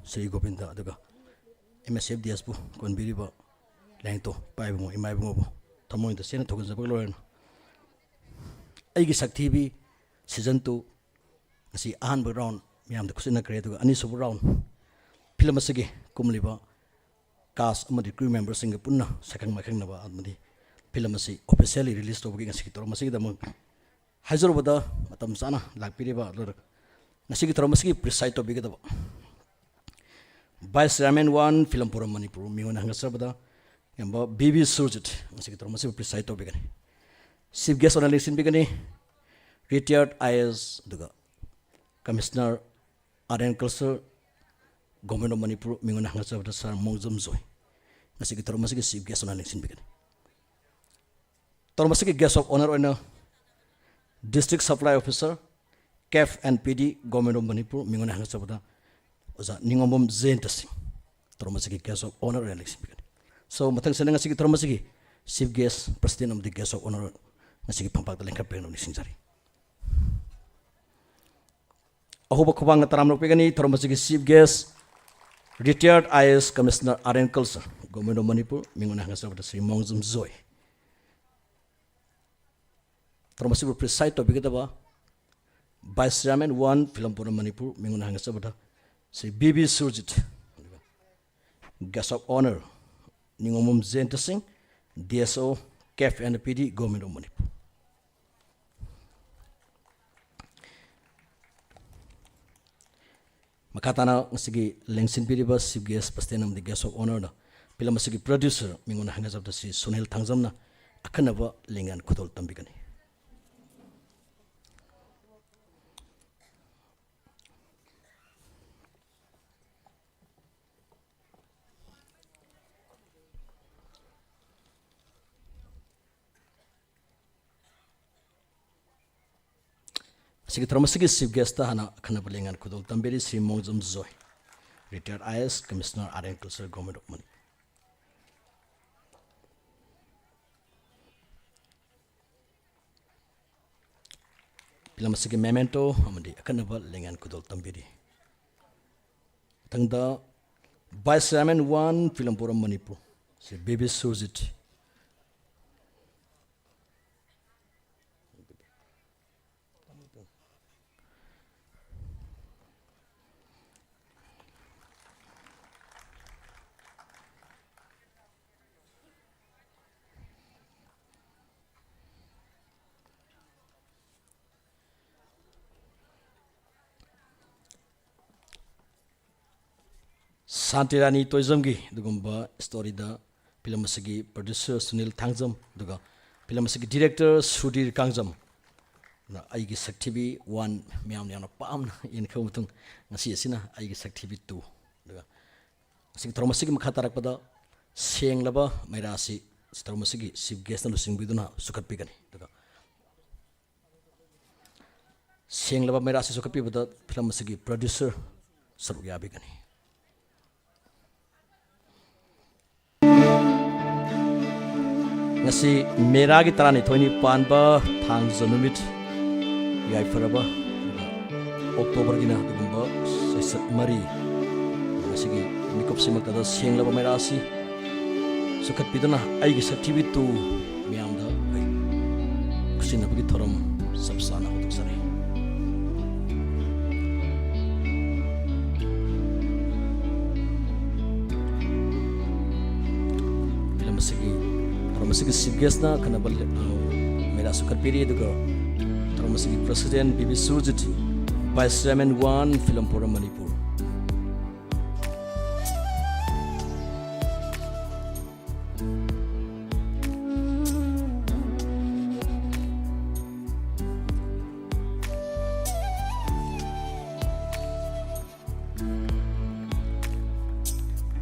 Sri Govinda aduga MSF DS bu konbiriba lengto paibu imai bu thamoin da sena thogan jabak loren aigi sakthi bi season 2 ngasi ahan round miam da kusina kre aduga ani sub round film asigi kumliba cast amadi crew members singa punna sakang makhang na ba amadi film asi officially release to bagi ngasi tor masigi da mang hajar bada matam sana lakpiriba lor ngasi tor masigi precise to bigi da Vice Chairman 1 film Puram Manipur miuna hangasar bada yamba BB Surjit ngasi tor masigi precise to bigi chief guest on election bigi retired IAS duga Commissioner RN Culture Government of Manipur miuna hangasar bada Sir Mongjam Joy ngasi tor masigi chief guest on election bigi tor masigi guest of honor oina District Supply Officer CAF and PD Government of Manipur miuna hangasar bada Oza Ningomom Zentasi Tormasiki guest of honor election begin. So matang senang ngasigi tormasiki chief guest president of the guest of honor ngasigi pampak da lengkap pengen election jari. Ahoba kubang ngataram no pegani tormasiki chief guest retired IAS Commissioner RN Culture Government of Manipur minguna hangasar pada Sri Mongjam Joy. Tormasiki precise topic kita ba Vice Chairman 1 Film Puram Manipur minguna hangasar pada Sri BB Surjit guest of honor Ningomom Zenta Singh DSO CAF and PD Government of Manipur. Makatana ngasigi lengsin piriba chief guest pastenam the guest of honor na pila masigi producer minguna hangas of the Sri Sunil Thangzam na akanaba lengan kudol tambigani. Sige termasuk chief guest hana khana belengan kudol tamberi Sri Mongjam Joy retired IAS Commissioner RN Culture Government of Manipur. Bila masih memento amadi khana belengan kudol tamberi. Tangda Vice Chairman 1 Film Puram Manipur Sri BB Surjit Santirani Toizamgi dugumba story da film masigi producer Sunil Thangzam duga film masigi director Sudhir Kangjam na aigi saktibi 1 miam yana pam in khawtung ngasi asina aigi saktibi 2 duga sing tromasigi makhatarak pada senglaba mairasi tromasigi chief guest na singbiduna sukat pigani duga senglaba mairasi sukat pi pada film masigi producer sarugya bigani. Ngasi meragi tarani thoini panba thang janumit yai faraba October gina dugumba sesat mari ngasi gi mikop simak da senglaba merasi sukat pidana aigi saktibi tu miamda ai kusina bagi thoram sabsana hutuk sare film segi masih chief guest na kana bal mera sukar piri duga masih president BB Surjit Vice Chairman 1 Film Puram Manipur.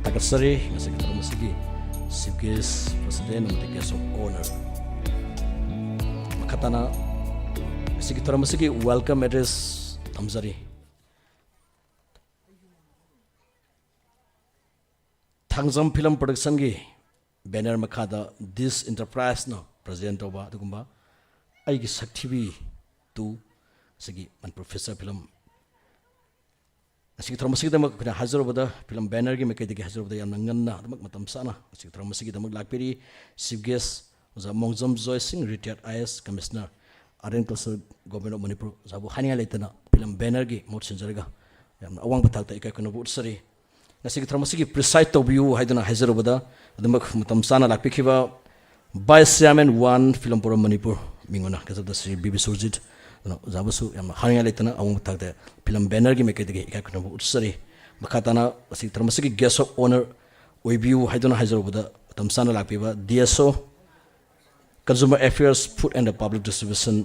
Takasari masih chief guest president of the guest of honor makatana sigitora masigi welcome address tamzari Thangzam film production gi banner makada this enterprise no president oba dugumba aigi saktibi tu sigi man professor film asik thram masigi damak khina hazar bada film banner gi mekai degi hazar bada yam nanganna damak matam sana asik thram masigi damak lakperi chief guest za mongjam joy singh retired IS commissioner Aryan Culture Government of Manipur zabu hania leitana film banner gi mot sinjarga yam awang bathak ta ikai kono but sari asik thram masigi precise to view haidana hazar bada damak matam sana lakpikhiba vice chairman 1 film for Manipur mingona kazada Sri BB Surjit zabusu yam hanya leitana awang thakde film banner gi mekai degi ikai kono utsari makatana asik thermasiki guest of honor oibiu haidona haizarubuda tamsana lakpiba DSO Consumer Affairs Food and the Public Distribution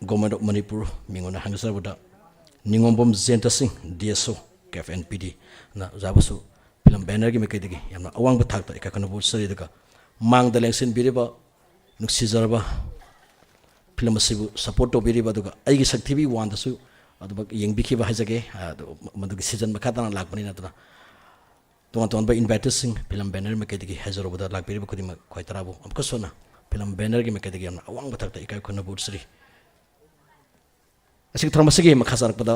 Government of Manipur mingona hangasarubuda ningombom Zenta Singh DSO KFNPD na zabusu film banner gi mekai degi yam awang thakta ikai kono utsari daga mang dalengsin biriba nuksijarba film asibu support to biriba duga aigi saktibi wandasu adubak yengbikhiba hajage madugi season makatana lakpani na tuna ton ba invited sing film banner me kedigi hajarobuda lakbiriba khudima khoitarabu amkasona film banner gi me kedigi amna awang batakta ikai khona butsri asik thramasigi makhasarak pada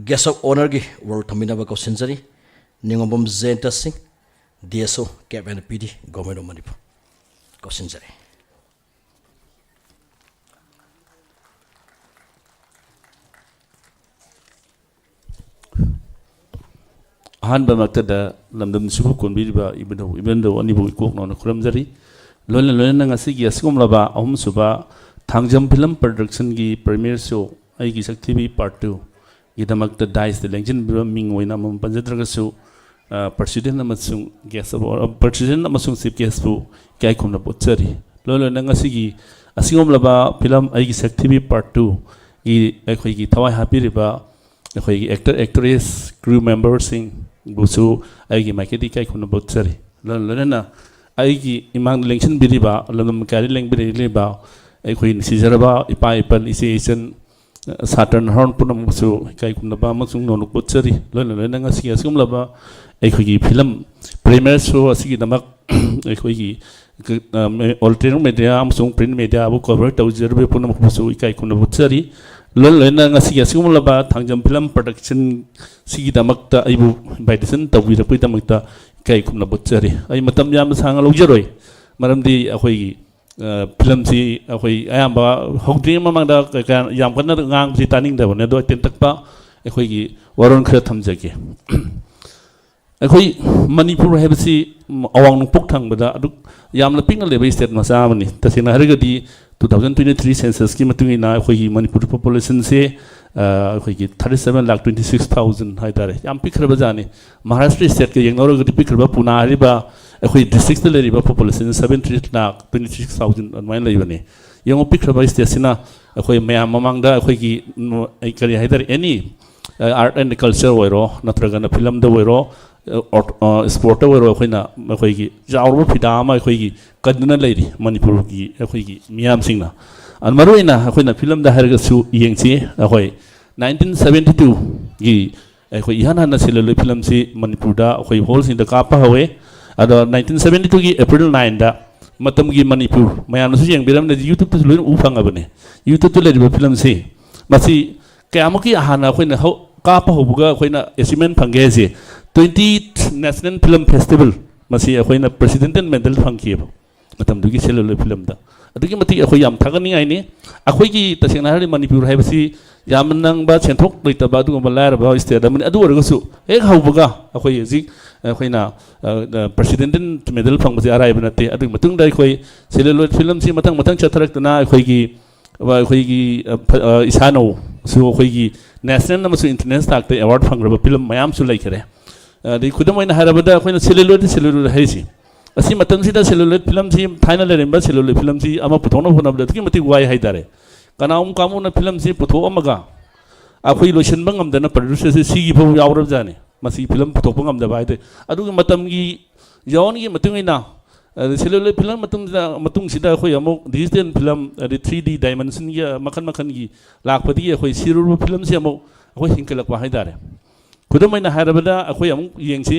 guest of honor gi world thamina ba kausinjari ningombom Zenta Singh DSO KFNPD Government of Manipur kausinjari ahanba maktada lamdam subu konbiriba ibendo anibu ikok non khuramjari lolen lolen ngasi gi asgom laba ahum suba thangjam film production gi premiere show ai gi sakthi bi part 2 gidamakta dice the lengjin bi ming oina mam panjadraga su president amasung guest of president amasung chief guest bu kai khumna bochari lolen ngasi gi asgom laba film ai gi sakthi bi part 2 gi akhoi gi thawai happy riba akhoi gi actor actress crew members sing busu aigi maketi kai khuna botsari lana aigi imang lengchen biriba lamdam kari leng biriba ai khoi sijaraba ipa ipal isen saturn horn punam busu kai khuna ba masung nonu botsari lana ngasi asum laba ai khoi film premiere show asigi damak ai khoi alternate media amsung print media abu cover tawjirbe punam busu kai khuna botsari lana ngasi asum laba thangjam film production sigi damakta aibu invitation tawira pui damakta kai khumna botsari ai matam yam sanga logjaroi maramdi akhoi film si akhoi ayamba hokdri mamangda yam kana ngang si taning da bone do tentakpa akhoi gi waron khra thamjage akhoi Manipur hebsi awang nungpok thangbada adu yamna pinga lebe state masa mani tasina harigadi 2023 census ki matungina akhoi Manipur population se akhoi 37,26,000 haidare yam pikraba jani Maharashtra state ke yengnoro gati pikraba Pune riba akhoi district le riba population 73,26,000 anmain leibane yengo pikraba state sina akhoi mayam mamangda akhoi gi kari haidare any art and culture oiro natraga na film da oiro sport oiro akhoi na akhoi gi jawro phidama akhoi gi kaduna leiri Manipur gi akhoi gi miyam singna an maruina akhoi na film da harga su yengchi akhoi 1972 gi akhoi ihana na silolo film si Manipur da akhoi hol sin da kapa hawe ado 1972 gi April 9 da matam gi Manipur mayam su yeng biram na YouTube tu loin u phanga bane YouTube tu le film si masi kayamuki ahana akhoi na kapa hobuga akhoi na achievement phange je 20th National Film Festival masi akhoi na president medal phangki matam dugi silolo film da adugi mati akhoi yam thagani ai ni akhoi gi tasengna hari Manipur haibasi yam nang ba chenthok leita ba du malar ba state amani adu orgasu ek haubaga akhoi ji akhoi na president medal phangba ji arai banate adu matung dai akhoi silolo film si matang chatharak na akhoi gi isano su akhoi gi national amasu international takte award phangraba film mayam su laikare dei khudamoina harabada akhoi na silolo haisi asi matam sida celluloid film si final lemba celluloid film si ama puthona honabda ki mati wai haidare kanaum kamuna film si putho amaga akhoi lotion bangam dana producer si sigi pho yawrab jani masi film putho bangam da bai de adu matam gi yawn gi matungina celluloid film matung sida akhoi amuk digital film 3D dimension gi makhan gi lakpadi akhoi siruru film si amuk akhoi hinkalak wa haidare khudamoina harabada akhoi amuk yengsi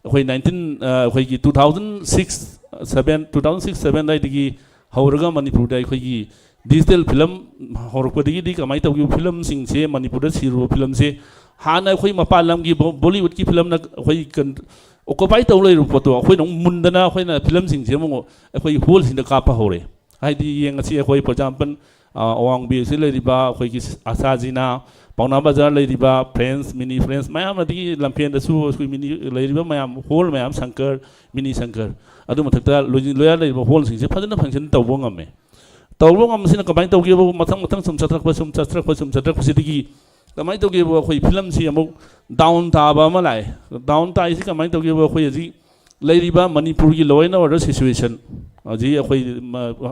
akhoi 2006-7 dai digi hauraga Manipur dai akhoi digital film horokpadigi kamai tawgi film sing se manipur siru film se hana khoi mapalam gi bollywood ki film na khoi kan occupy taw loi ru photo khoi nong mundana khoi na film sing se mo khoi hol sin da ka pa hore hai di yeng asi khoi for example awang bi se le riba khoi ki asa jina pauna bazar le riba friends mini friends mayam adi lampian da su khoi mini le riba mayam hol mayam shankar mini shankar adu mathakta loya le riba hol sing se phajana function taw bo ngame tawlo ngam sina kamai tawgi bo mathang sum chatrak sidigi kamai tawgi bo khoi film si amuk down ta ba ma lai down ta isi kamai tawgi bo khoi ji leiriba manipur gi law and order situation ji khoi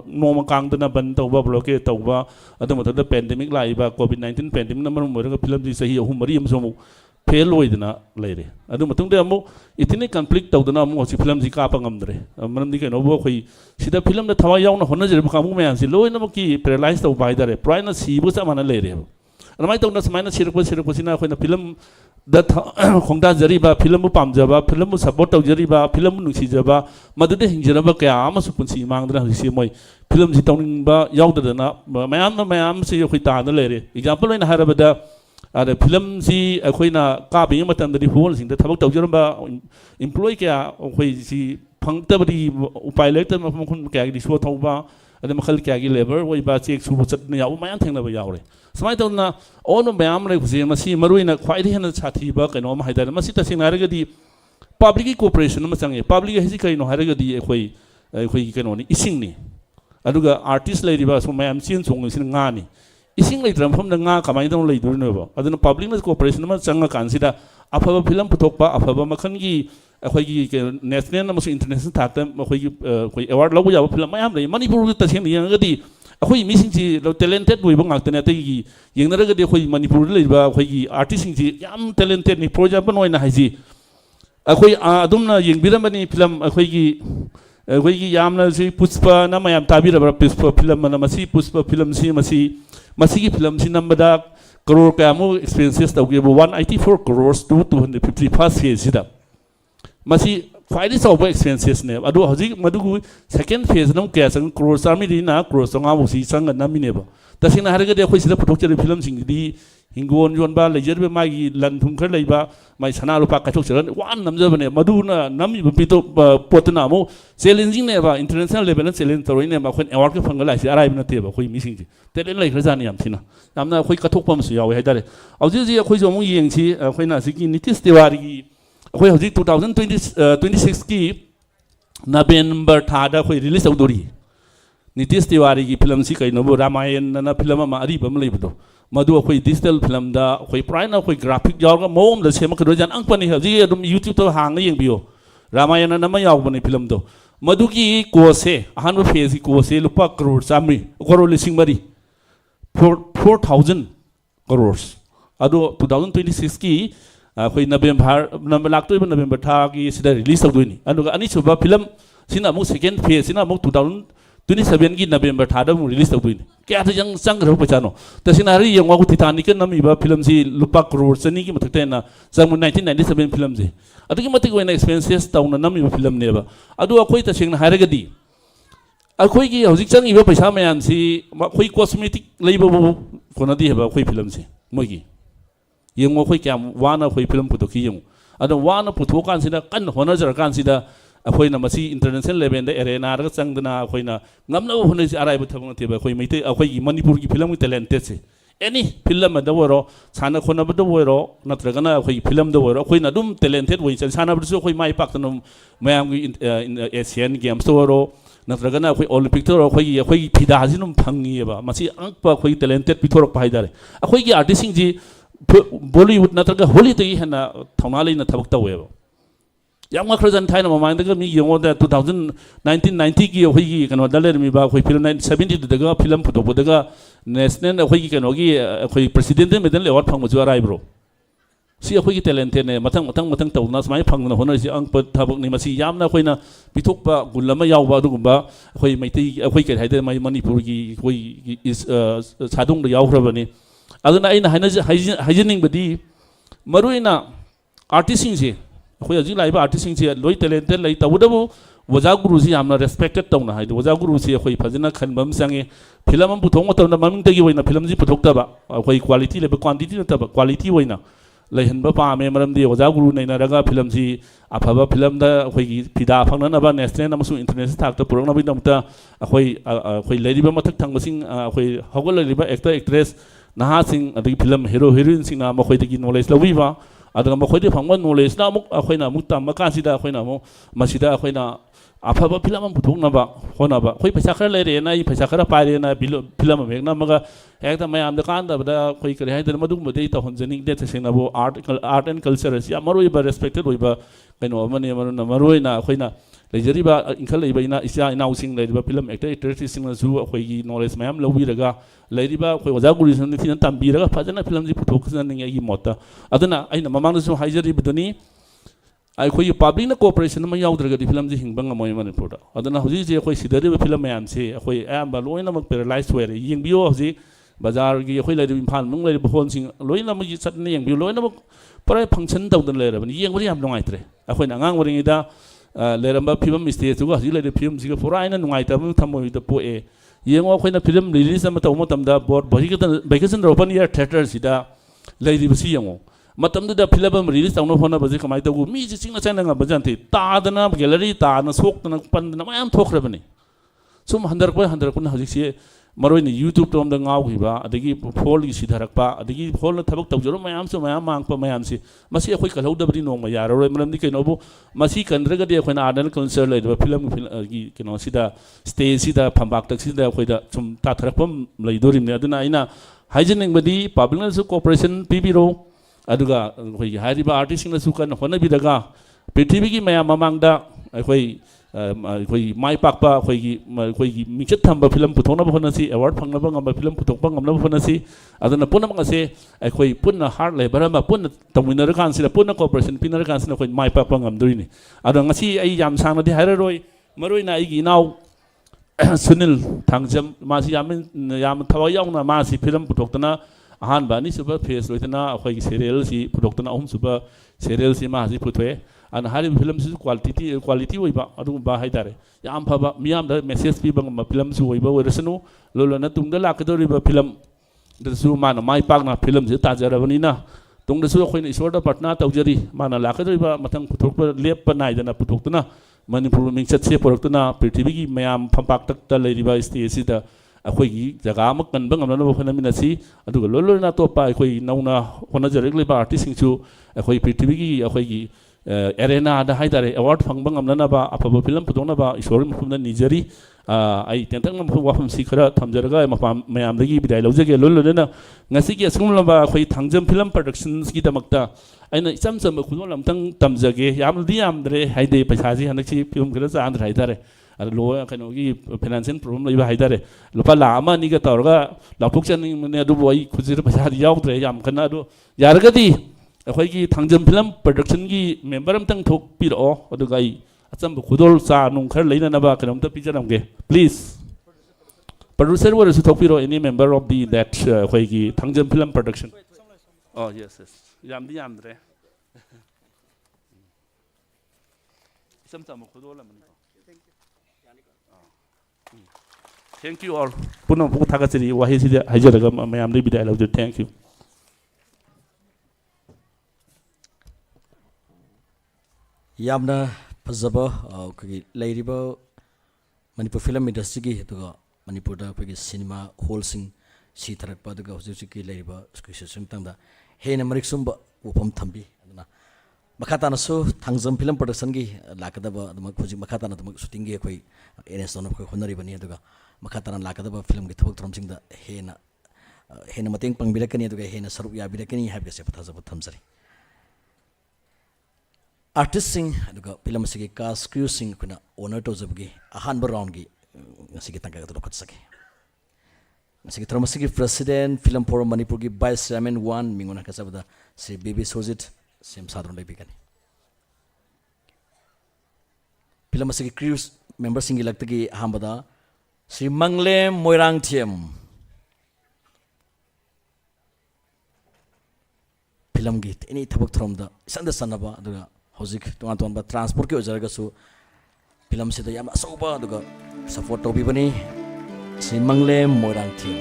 noma kang dana ban tawba blockade tawba adu mathada pandemic lai ba covid 19 pandemic number mo ra film ji sahi ahum mari am somu fail loidana leire adu matung de amu itini conflict tawdana amu si film ji ka pa ngamdre manam di keno bo khoi sida film da thawa yauna honna jere ka mu me si loina mo ki paralyze taw bai dare praina si bu sa mana leire ramai tawna smaina sirko sina khoi na film da khongda jari ba film bu pam jaba film bu support taw jari ba film nu si jaba madu de hinjara ba kya ama su punsi mangdra si moi film ji tawning ba yaudana mayam si khoi ta na leire example loina harabada ada film si akhoi na ka bi matam da hol sing da thabak tawjara ba employee kya akhoi si phangta bari upai lekta ma khun kya gi so thawba ada makhal kya gi labor wai ba check su chat na yaw mayam thengna ba yaw re samai tawna on mayam re khusi masi maruina khwai ri hana chathi ba kaino ma haidar masi ta singna ra ga di public cooperation ma change public hisi kaino ha ra ga di akhoi kaino ni ising ni aduga artist lai ri ba so mayam chin chong sin nga ni ising lai dram phom da nga kamai dong lai dur no ba aduna public na cooperation ma changa kan sida afaba film puthokpa afaba makhan gi akhoi gi national na international thakta akhoi gi khoi award labu ya film mayam lai manipur ta sem yang ga di akhoi mi sing ji talented boi bang akta na ta gi yeng na ga di akhoi manipur lai ba akhoi gi artist sing ji yam talented ni project ban oina haji akhoi adumna yeng biram ni film akhoi gi yamna si puspa na mayam tabira ba puspa film na masi puspa film si masigi film si nambada crore ka mo expenses tawge bo 184 crores to 250 first phase sida masi faidi so expenses ne adu hoji madugu second phase nam kya sang crores army ri na crores nga bo si sang na mi ne ba tasina harga de khoi sida photok chari film sing di hingon yon ba lejer be magi lan thum khar leiba mai sana lupa ka thok charan wan namja bane madu na nami pito potna mo challenging ne ba international level na challenge toroi ne ma khon award ke phangala si arai na te ba khoi mi sing ji telen lai khajani yam thina namna khoi ka thok pam su yawe haidare auji ji khoi jo mo yeng chi khoi na si ki Nitish Tiwari gi khoi hoji 2026 ki November tha da khoi release audori Nitish Tiwari gi film si kai no bo Ramayana na film ma ari bam lai bdo madu akhoi digital film da akhoi prina akhoi graphic yaw ga mom da sema ka rojan ang pani haji adum YouTube to hang yeng bio Ramayana na ma yaw bani film do madu ki ko se ahan ba phase ko se lupa crore samri crore lising mari 4000 crores ado 2026 ki akhoi November lakto November tha ki sida release tawdoi anu ani suba film sina mo second phase sina mo 2027 ki November tha da mo release tawdoi kya ta jang sang ro pachano tasina hari yang wa Titanic nami ba film si lupa crore sani ki mathakte na sang 1997 film je adu ki matik wena expenses tawna nami ba film ne ba adu akhoi ta singna haraga di akhoi ki hojik chang iba paisa mayam si akhoi cosmetic leiba bo kona di heba akhoi film si moi gi yeng akhoi kyam wana akhoi film putoki yeng adu wana puthokan sida kan hona jar kan sida akhoi na masi international level da arena ra changdana akhoi na ngamna hona si arai bu thang te ba akhoi meite akhoi gi manipur gi film gi talented se any film da woro sana khona ba da woro natraga na akhoi film da woro akhoi na dum talented woi sana bu so akhoi mai pak tanum mayam gi Asian games to woro natraga na akhoi Olympic to akhoi phida jinum phangi ba masi ang pa akhoi talented pithorok pa haidare akhoi gi artist sing ji Bollywood natraga Holly te hana thawna leina thabak ta weba yang ma khrajan thaina ma mind ga mi yengo da 1990 ki hoi gi kano daler mi ba khoi film 1970 daga film photo daga national hoi gi kano gi khoi president medal award phang mu arai bro si khoi gi talented ne matang tawna smai phang na honor si ang pa thabak ni masi yamna khoi na pithok ba gulama yaw ba dugumba khoi maitei khoi kai haide mai manipur gi khoi is sadung da yaw khrabani aduna aina haijening badi maruina artist sing je akhoi aji laiba artist sing je loi talented lai tawdabu वजा गुरु से हमने respected तौना है वजा गुरु से अखोई फजना खनबम संगे film हम पुथोंग Matauna ममिंगदगी वइना film जी पुथोक्तबा अखोई क्वालिटी लेबा क्वांटिटी नतबा क्वालिटी वइना लेहनबा पामे मरमदि वजा गुरु नैनारगा फिल्म जी अफबा फिल्म दा अखोई फिदा फंगनबा नेशनल अमसु इंटरनेशनल थाकता पुरंगनबि नमता अखोई लेरिबा मथक थंगबसिंग अखोई हगल लेरिबा एक्टर एक्ट्रेस नहासिंग अदगी फिल्म हीरो हीरोइन सिंग मखोइदगी नॉलेज लविबा अदगा मखोइदे फंगबा नॉलेज ना अमुक अखोइना अमुक तमकासिदा अखोइना अमुक मसिदा अखोइना अफब फिल्म पुथोंगनबा होनबा अखोइ पैसा खरा लेरेना ई पैसा खरा पारेना फिल्म मेगना मगा हेक्ता मयाम दकानदबदा अखोइ करि हाइदन मदुगमदे तहनजनिंग दे तसेनाबो आर्ट एंड कल्चर या मरोइबा रेस्पेक्टेड होइबा कइनो अमने मरुना मरोइना अखोइना लेजरिबा इंखल लेबा इना इसा इनाउसिंग लेरिबा फिल्म एक्टर एक्ट्रेस सिंग जु अखोइगी नॉलेज मयाम लौबिरगा लेरिबा अखोइ वजा गुरिसन थिन तंबीरगा फजना फिल्म जी पुथोखसनिंग एगी मोता अदना आइना ममांगसु हाइजरिबदनी अखोई पब्लिक कोऑपरेशन में याउद्रगदी फिल्म जी हिंबंग मोय मणिपुर अदना हुजी जे अखोई सिदरिबा फिल्म मयाम से अखोई अयाम लोइनमक पैरालाइज होरे यंगबियो हुजी बाजार की अखोई लेरि इम्फाल मंग लेरि बहोन सिंग लोइनमक जी चटने यंगबियो लोइनमक पराय फंक्शन तौदन लेरबनी यंगबरी याम नुंगाइत्रे अखोई अंगांग वरिङिदा लेरंबा फिल्म स्टेज जुगा हुजी लेरि फिल्म सिगा पुराइना नुंगाइतब थमोइदा पोए यंगो अखोइना फिल्म रिलीज अमा तौ मतमदा board vacation open air theatre सिदा लेरिबसी यंगो मतमदुदा फिल्म रिलीज तौन होनबजे कमाय तगु मी जी चिंगना चैनंगा बजंती तादना गैलरी तादना सोक्तना पंदना मयाम थोखरबनी सुम हंदरपन हजिसे मरोइने यूट्यूब तोम द गाउखिबा अदगी फोल की सिधरकपा अदगी फोल थबक तौजरो मयाम सु मयाम मांगपा मयाम से मसी अखोइ कलहौदबरी नोंग यारोय मरमदि कइनोबु मसी कंद्रगदि अखोइना आर्ट कल्चर लेदबा फिल्म की कइनो सिदा स्टेज सिदा फंबाक तक सिदा अखोइदा सुम ताथरकपम लैदोरिमने अदुना आइना हाइजनिंगबदी पब्लिकनसु कोऑपरेशन पीबिरो अदुगा अखोइ हारिबा आर्टिस्टसिंगनसु कन होनबिदगा पृथ्वी की मयाम ममांगदा अखोइ माइ पाकपा अखोइ मिचत थंबा फिल्म पुथोनब होनसी अवार्ड फंगनब ngam फिल्म पुथोकपा ngam होनसी अदुना पुनम ngase अखोइ पुन्ना हार्ड लेबरमा पुन्ना तमिनर कानसिला पुन्ना कोऑपरेशन पिनर कानसिला अखोइ माइ पाकपा ngam दोइनि अदु ngasi ai yam सांगदि हायररोय मरोइना आइगी नाउ सुनील थांजम मासी याम थवा याउना मासी फिल्म पुथोकतना अहान बानी सुबह फेस लोइतना अखोइ सीरियल सी पुथोकतना अहुम सुबह सीरियल सी मासी पुथोए अन हारि फिल्म सु क्वालिटी ओइबा अदु बा हाइदारे याम फबा मियाम the message P Bang film सु ओइबा ओरसनु लोलोना तुंगदा लाकदोरिबा फिल्म दसु मान माइ पाकना फिल्म से ताजरबनिना तुंगदसु अखोइना ईश्वरदा प्रार्थना तौजरी मान लाकदोरिबा मथंग पुथोकप लेप नाइदना पुथोकतना मणिपुर मिंगचत से पुरक्तना पृथ्वी की मयाम फंपाक तक लेरिबा स्टेज सिदा अखोइगी जगह अमा कनबा ngamnaba होनमिनसी अदुगा लोलोना तोपा अखोइ नौना होनजरगलिबा आर्टिस्टसिंगसु अखोइ पृथ्वी की अखोइगी एरेना दा हाइदारे अवार्ड फंगबा ngamnaba अफबा फिल्म पुथोनबा ईश्वर मुखुमना निजरी आई तेंतंग वाफम सी खरा थमजरगा मयामदगी बिदाय लौजगे लोलोना ngasi की असुमलबा अखोइ थांजम फिल्म प्रोडक्शंस की दमकता अइना इचम चम खुदोल अमतंग तमजगे यामदि यामद्रे हाइदे पैसाजी हनकसी फिल्म खरा चांद्र हाइदारे लो कहीं फाइनेंशियल प्रॉब्लम लेबा हाइदारे लुपा लाख अमा निगा तौरगा लाथोकचनिंगने अदुबो आई खुजिर पैसा याउद्रे याम खना अदु यारगदी अखोइगी थांजम फिल्म प्रोडक्शन की मेंबर अमतंग थोकपिरो अदुगा आई अचम खुदोल चा नुं खर लेननबा कनमता पिजरमगे प्लीज प्रोड्यूसर वरसु थोकपिरो any member of the that अखोइगी Thangjam film production oh yes यामदि यामद्रे इसम चम खुदोल अमन Thank you all. Puno puno thakachiri wahi sida haijaraga mayam dei bidai lauju. Thank you. Yamna fazaba kagi leiriba Manipur film industry ki aduga Manipur da kagi cinema hall sing si tharakpa aduga hujik ki leiriba situation tangda hena marik sumba upam thambi aduna makhatana so thangzam film production ki lakadaba aduma hujik makhatana aduma shooting gi khoi NS on khoi honari bani aduga makhatana lakadaba film ki thobak thromsing da hena mateng pangbirakani aduga hena sarup yabirakani habi se pathajaba thamsari artist sing aduga film sigi cast crew sing kuna honor to jabgi ahan round gi sigi tangka to khot sake sigi thromsigi president film forum manipur gi vice chairman 1 mingona kasabada sri bb sojit sem sadron dai bigani film sigi crew member sing gi lagtagi ahambada Sri Manglem Moirang Thiem film git ini thabak throm da sanda sanaba aduga hojik tuan ba transport ki ojaraga su film से याम असौबा दुगा support तौबीबनी Shri Manglem मोइरांगथीम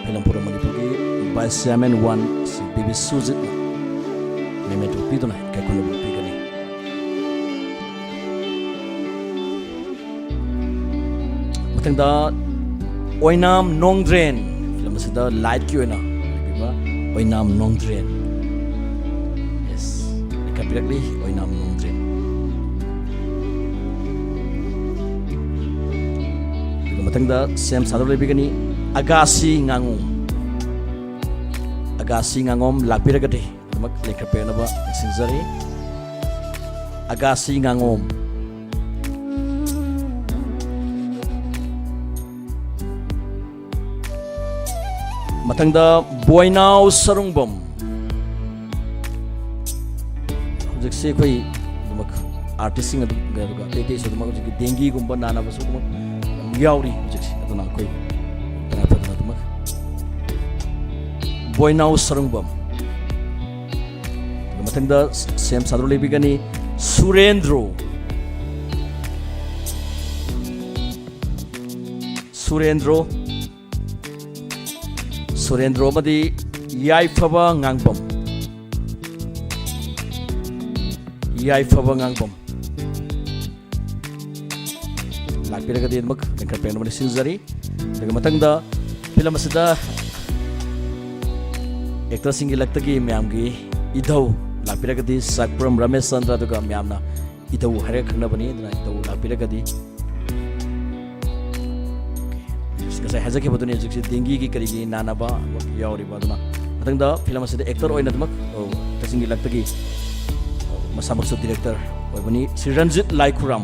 film पुरा मणिपुर की vice chairman 1 Shri बीबी सुजित memento पीदुना कैकुन पीगनी मतंगदा ओइनाम नोंग्ड्रेन film से light की ओइना ओइनाम नोंग्ड्रेन yes कैपिटली ओइनाम नोंग्ड्रेन मतंगदा same सादर लेबिगनी Agassi ngangom lakpiragade mak lekhapenaba sinjari agasi ngangom matangda boinaw sarungbam hojikse khoi mak artist sing aduga tete so mak dengi gumba nana basu mak yauri hojikse aduna khoi boinaw sarungbam matangda sem sadro lebigani surendro madi yaifaba ngangbam lakpiragadi mak campaign mani sinjari daga matangda film asida actor singi laktagi myamgi idau lakpiragadi sakpram ramesh chandra duga myamna idau hare khangna bani dana idau lakpiragadi sai hajake baduni jiksi dengi ki karigi nanaba yauri baduna matangda film asida actor oina damak singi laktagi masamaksu director oibani Sri Ranjit Laikhuram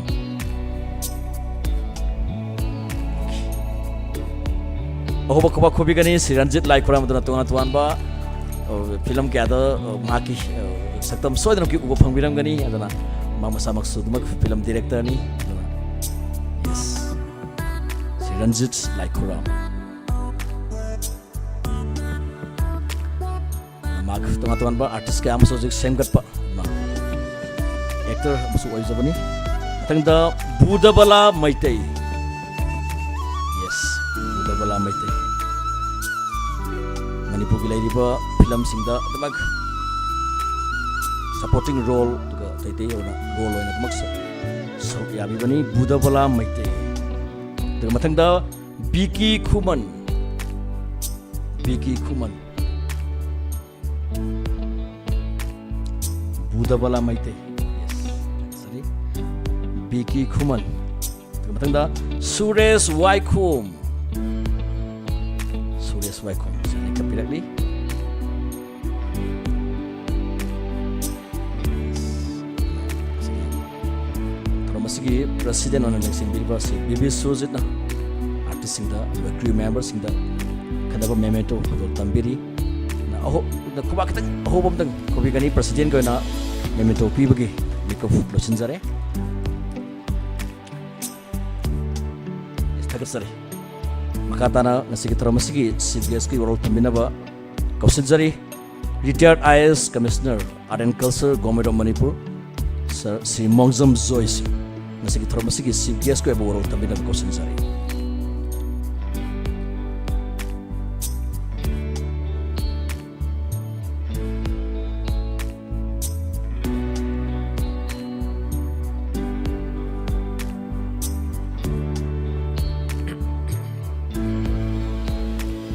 ohoba koba khobigani Sri Ranjit Laikhuram dana tuan ba film kya da maki saktam soidana ki uba phangbiramgani adana ma masamaksu dumak film director ni yes Sri Ranjit Laikhuram mak tuan ba artist kya amso jik same gat pa actor musu oijabani tangda Budabala Maitai yes Budabala Maitai manipur ki lairiba film singda tamak supporting role tuga taitai ona role oina tamak so yabi bani Budabala Maitai tuga mathangda Biki Khuman Budabala Maitai yes sorry Biki Khuman tuga mathangda Suresh Waikhum kapiragli masigi president on election bilba se bibi sojit na artist singda crew member singda kadaba memento do tambiri na aho na kuba kita aho bomdang kobi gani president ko na memento pibagi biko losin jare istagar sare makatana nasigi masigi CBS ki world tambinaba kausin jare retired IAS commissioner art and culture government of Manipur Sir Sri Mongjam Joyce masigi masigi CBS ko ebo world tambinaba kausin jare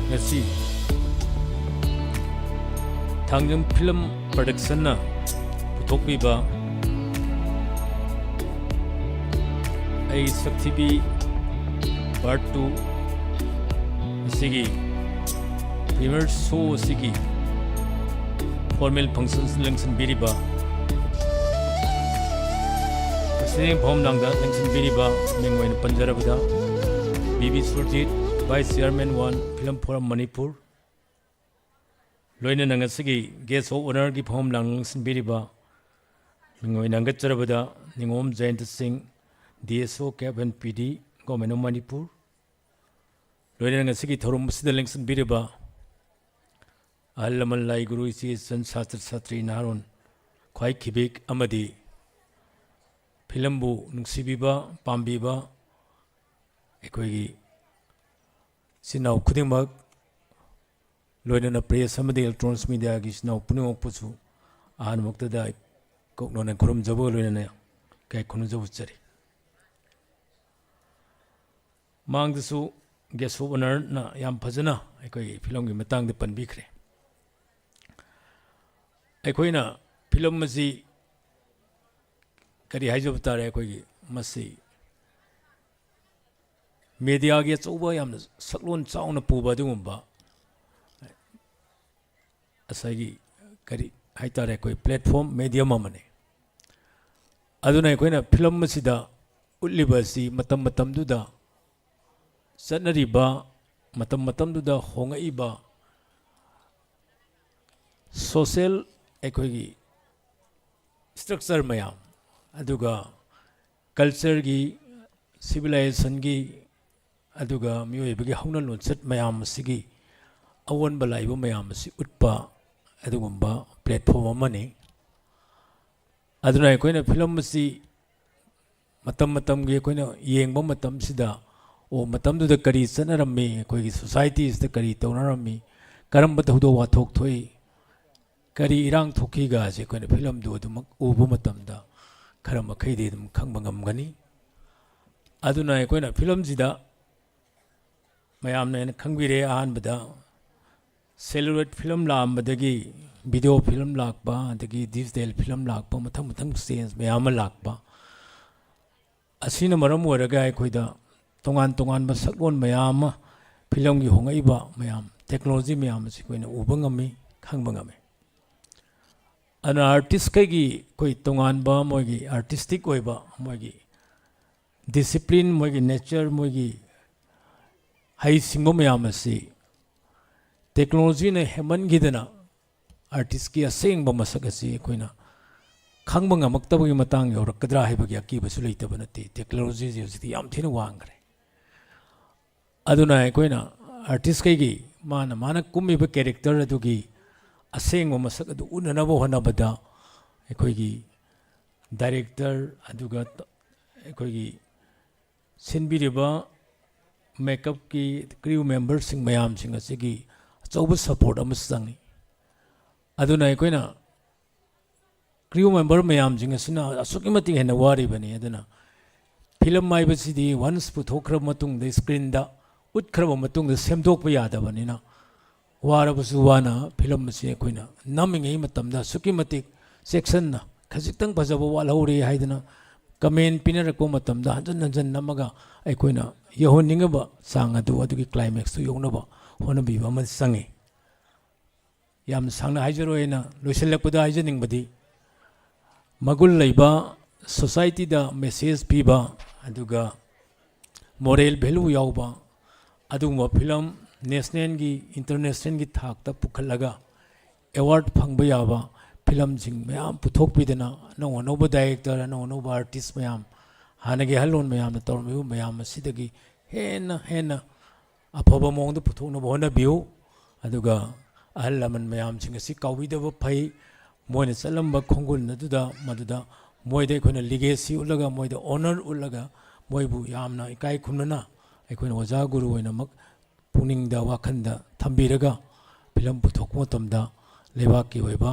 ngasi Thangjam film production na puthokbiba ai saktibi part 2 asigi premier show asigi formal functions lengsan biriba asing phom nangda lengsan biriba mingwain panjarabida BB Surjit Vice Chairman 1 Film Forum Manipur Loina Nangasigi Guest of Honor Gi Phom Lang Sinbiriba Mingoi Nangatjarabada Ningom Jayant Singh DSO Cap and PD Government of Manipur Loina Nangasigi Thorum Sida Lang Sinbiriba Allamalai Guru Isi San Sastri Satri Naron Kwai Kibik Amadi फिल्मबू नुंसीबीबा पाम्बीबा अखोगी सिनाव खुदिमक लोइनना press अमदि electronics media की सिनाव पुनिमकपुसु अहानमक्तदा कोकनोना खुरुमजबो लोइनना काय खुनुजबु चरी मांगदसु गेस्ट ऑफ ऑनर ना याम फजना अखोई फिल्म की मतंग पनबीखरे अखोइना फिल्म मसी करी हाइजब तारे अखोई मसी मीडिया की अचौब याम सकलोन चाउना पुबा दुगुंबा असगी करी हाइतारे अखोई प्लेटफॉर्म मीडियम अमने अदुना अखोइना फिल्म मसीदा उल्लिबसी मतम मतम दुदा चनरीबा मतम मतम दुदा होंगईबा सोशल अखोगी स्ट्रक्चर मयाम अदुगा कल्चर की सिविलाइजेशन की अदुगा मियोइबगी हौना लोंचत मयाम सिगी अवोनबा लाइबा मयाम सि उट्पा अदुगुंबा प्लेटफॉर्म अमने अदुना अखोइना फिल्म मसी मतम मतम की अखोइना येंगबा मतम सिदा ओ मतम दुदा करी चनरम्मी अखोगी सोसाइटी इस करी तौनरम्मी करम्बा तौदो वाथोक थोई करी इरांग थोकीगा से अखोइना फिल्म दु अदुमक उबा मतमदा खरा मखैदि अदुम खंगबा ngamgani अदुना अखोइना फिल्म जिदा मयामना खंगबिरे अहानबदा सेलुलॉइड फिल्म लामबदगी वीडियो फिल्म लाकबा अदगी डिजिटल फिल्म लाकबा मथंग मथंग स्टेज मयाम लाकबा असिना मरम ओरगा अखोइदा तोंगान तोंगान सकलोन मयाम फिल्म की होंगईबा मयाम टेक्नोलॉजी मयाम से कोइना उबा ngami खंगबा ngame अन आर्टिस्ट की कोई तोंगानबा मोगी आर्टिस्टिक ओइबा मोगी डिसिप्लिन मोगी नेचर मोगी हाई सिंगो मयाम से टेक्नोलॉजी ने हेमन गिदना आर्टिस्ट की असेंग मसक असी कोइना खंगबा ngamक्तबगी मतंग यौरकद्रा हाइबगी अकीबसु लेतब नते टेक्नोलॉजी जे हजिति याम थिना वांगरे अदुना कोइना आर्टिस्ट की माना माना कुमिबा कैरेक्टर अदुगी असेंग मसक अदु उननबो होनबदा अखोगी डायरेक्टर अदुगा अखोगी सिनबिरिबा मेकअप की क्रू मेंबर सिंग मयाम सिंग असिगी अचौब सपोर्ट अमस संगी अदुना अखोइना क्रू मेंबर मयाम सिंग असिना असुकी मति हेना वारिबनी अदुना फिल्म माइबसिदी वन्स पुथोखर मतुंग द स्क्रीन दा उतखरब मतुंग द सेमदोकबा यादबनिना वारबसु वाना फिल्म से अखोइना नमिंगै मतमदा सुकी मति सेक्शन ना खजितंग फजब वालहौरे हाइदना कमेंट पिनरको मतमदा हंजन हंजन नमगा अखोइना यहोनिंगबा सांग अदु अदुगी क्लाइमैक्स तो यौनबा होनबिबा म संगे याम सांगना हाइजरोयना लोइसलकपदा हाइजनिंगबदी मगुल लैबा सोसाइटी दा मेसेज पीबा अदुगा मोरल वैल्यू यावबा अदुगुंबा फिल्म नेशनल की इंटरनेशनल की थाकता पुखलगा अवार्ड फंगबा याबा फिल्म जिंग मैम पुथोकपीदना नौ अनौब डायरेक्टर नौ अनौब artist ma'am हानगे Halon ma'am तौरमिबा ma'am असिदगी हेन हेन अफब मौंद पुथोकनब होनबियो अदुगा अहल लमन मैम जिंग असि काउबिदबा फै मोयना चलंबा खोंगुल नदुदा मदुदा मोयदे अखोइना लिगेसी उलगा मोयदा ऑनर उलगा मोयबु यामना इकाई खुमना अखोइना ओजा गुरु ओइनमक पुनिंगदा वाखंदा थंबीरगा फिल्म पुथोक मतमदा लेबाकी ओइबा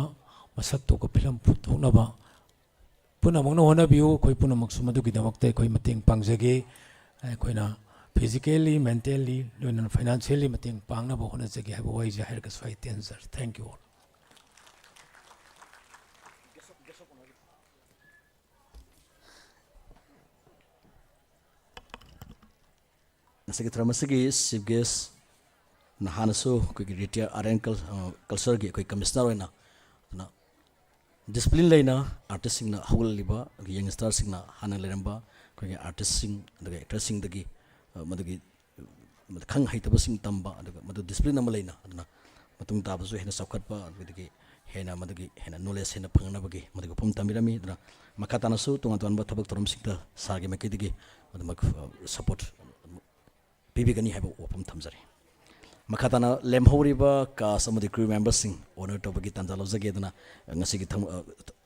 मसक तोक फिल्म पुथोकनबा पुनमकना होनबियो अखोइ पुनमकसु मदुगिदमकते अखोइ मतेंग पांगजगे अखोइना फिजिकली मेंटली लोइना फाइनेंशियली मतेंग पांगनबा होनजगे हाइबा वाइजे हाइरगा स्वाइ टेंसर थैंक यू ऑल नसगी थरमसगी चीफ गेस्ट नहानसु कोई रिटायर आर्ट कल्चर की कोई कमिश्नर होना ना डिसिप्लिन लेना आर्टिस्ट सिंगना हौगलिबा यंगस्टर सिंगना हाना लेरंबा कोई आर्टिस्ट सिंग अदगा एक्टर सिंग दगी मदगी खंग हाइतब सिंग तंबा अदगा मदु डिसिप्लिन अमा लेना अदना मतुंग ताबसु हेना सौखतपा अदगी हेना मदगी हेना नॉलेज हेना फंगनबगी मदगी फुम तमिरमी अदना मखातानसु तोंगा तोंबा थबक तोरम सिंगदा सागे मकेदगी अदमक सपोर्ट पीबीगनी है वफम थमजरी मखाताना लेमहौरिबा कास्ट अमदि क्रू मेंबर्स सिंग ऑनर तोबगी तंजा लौजगे दना ngasi gi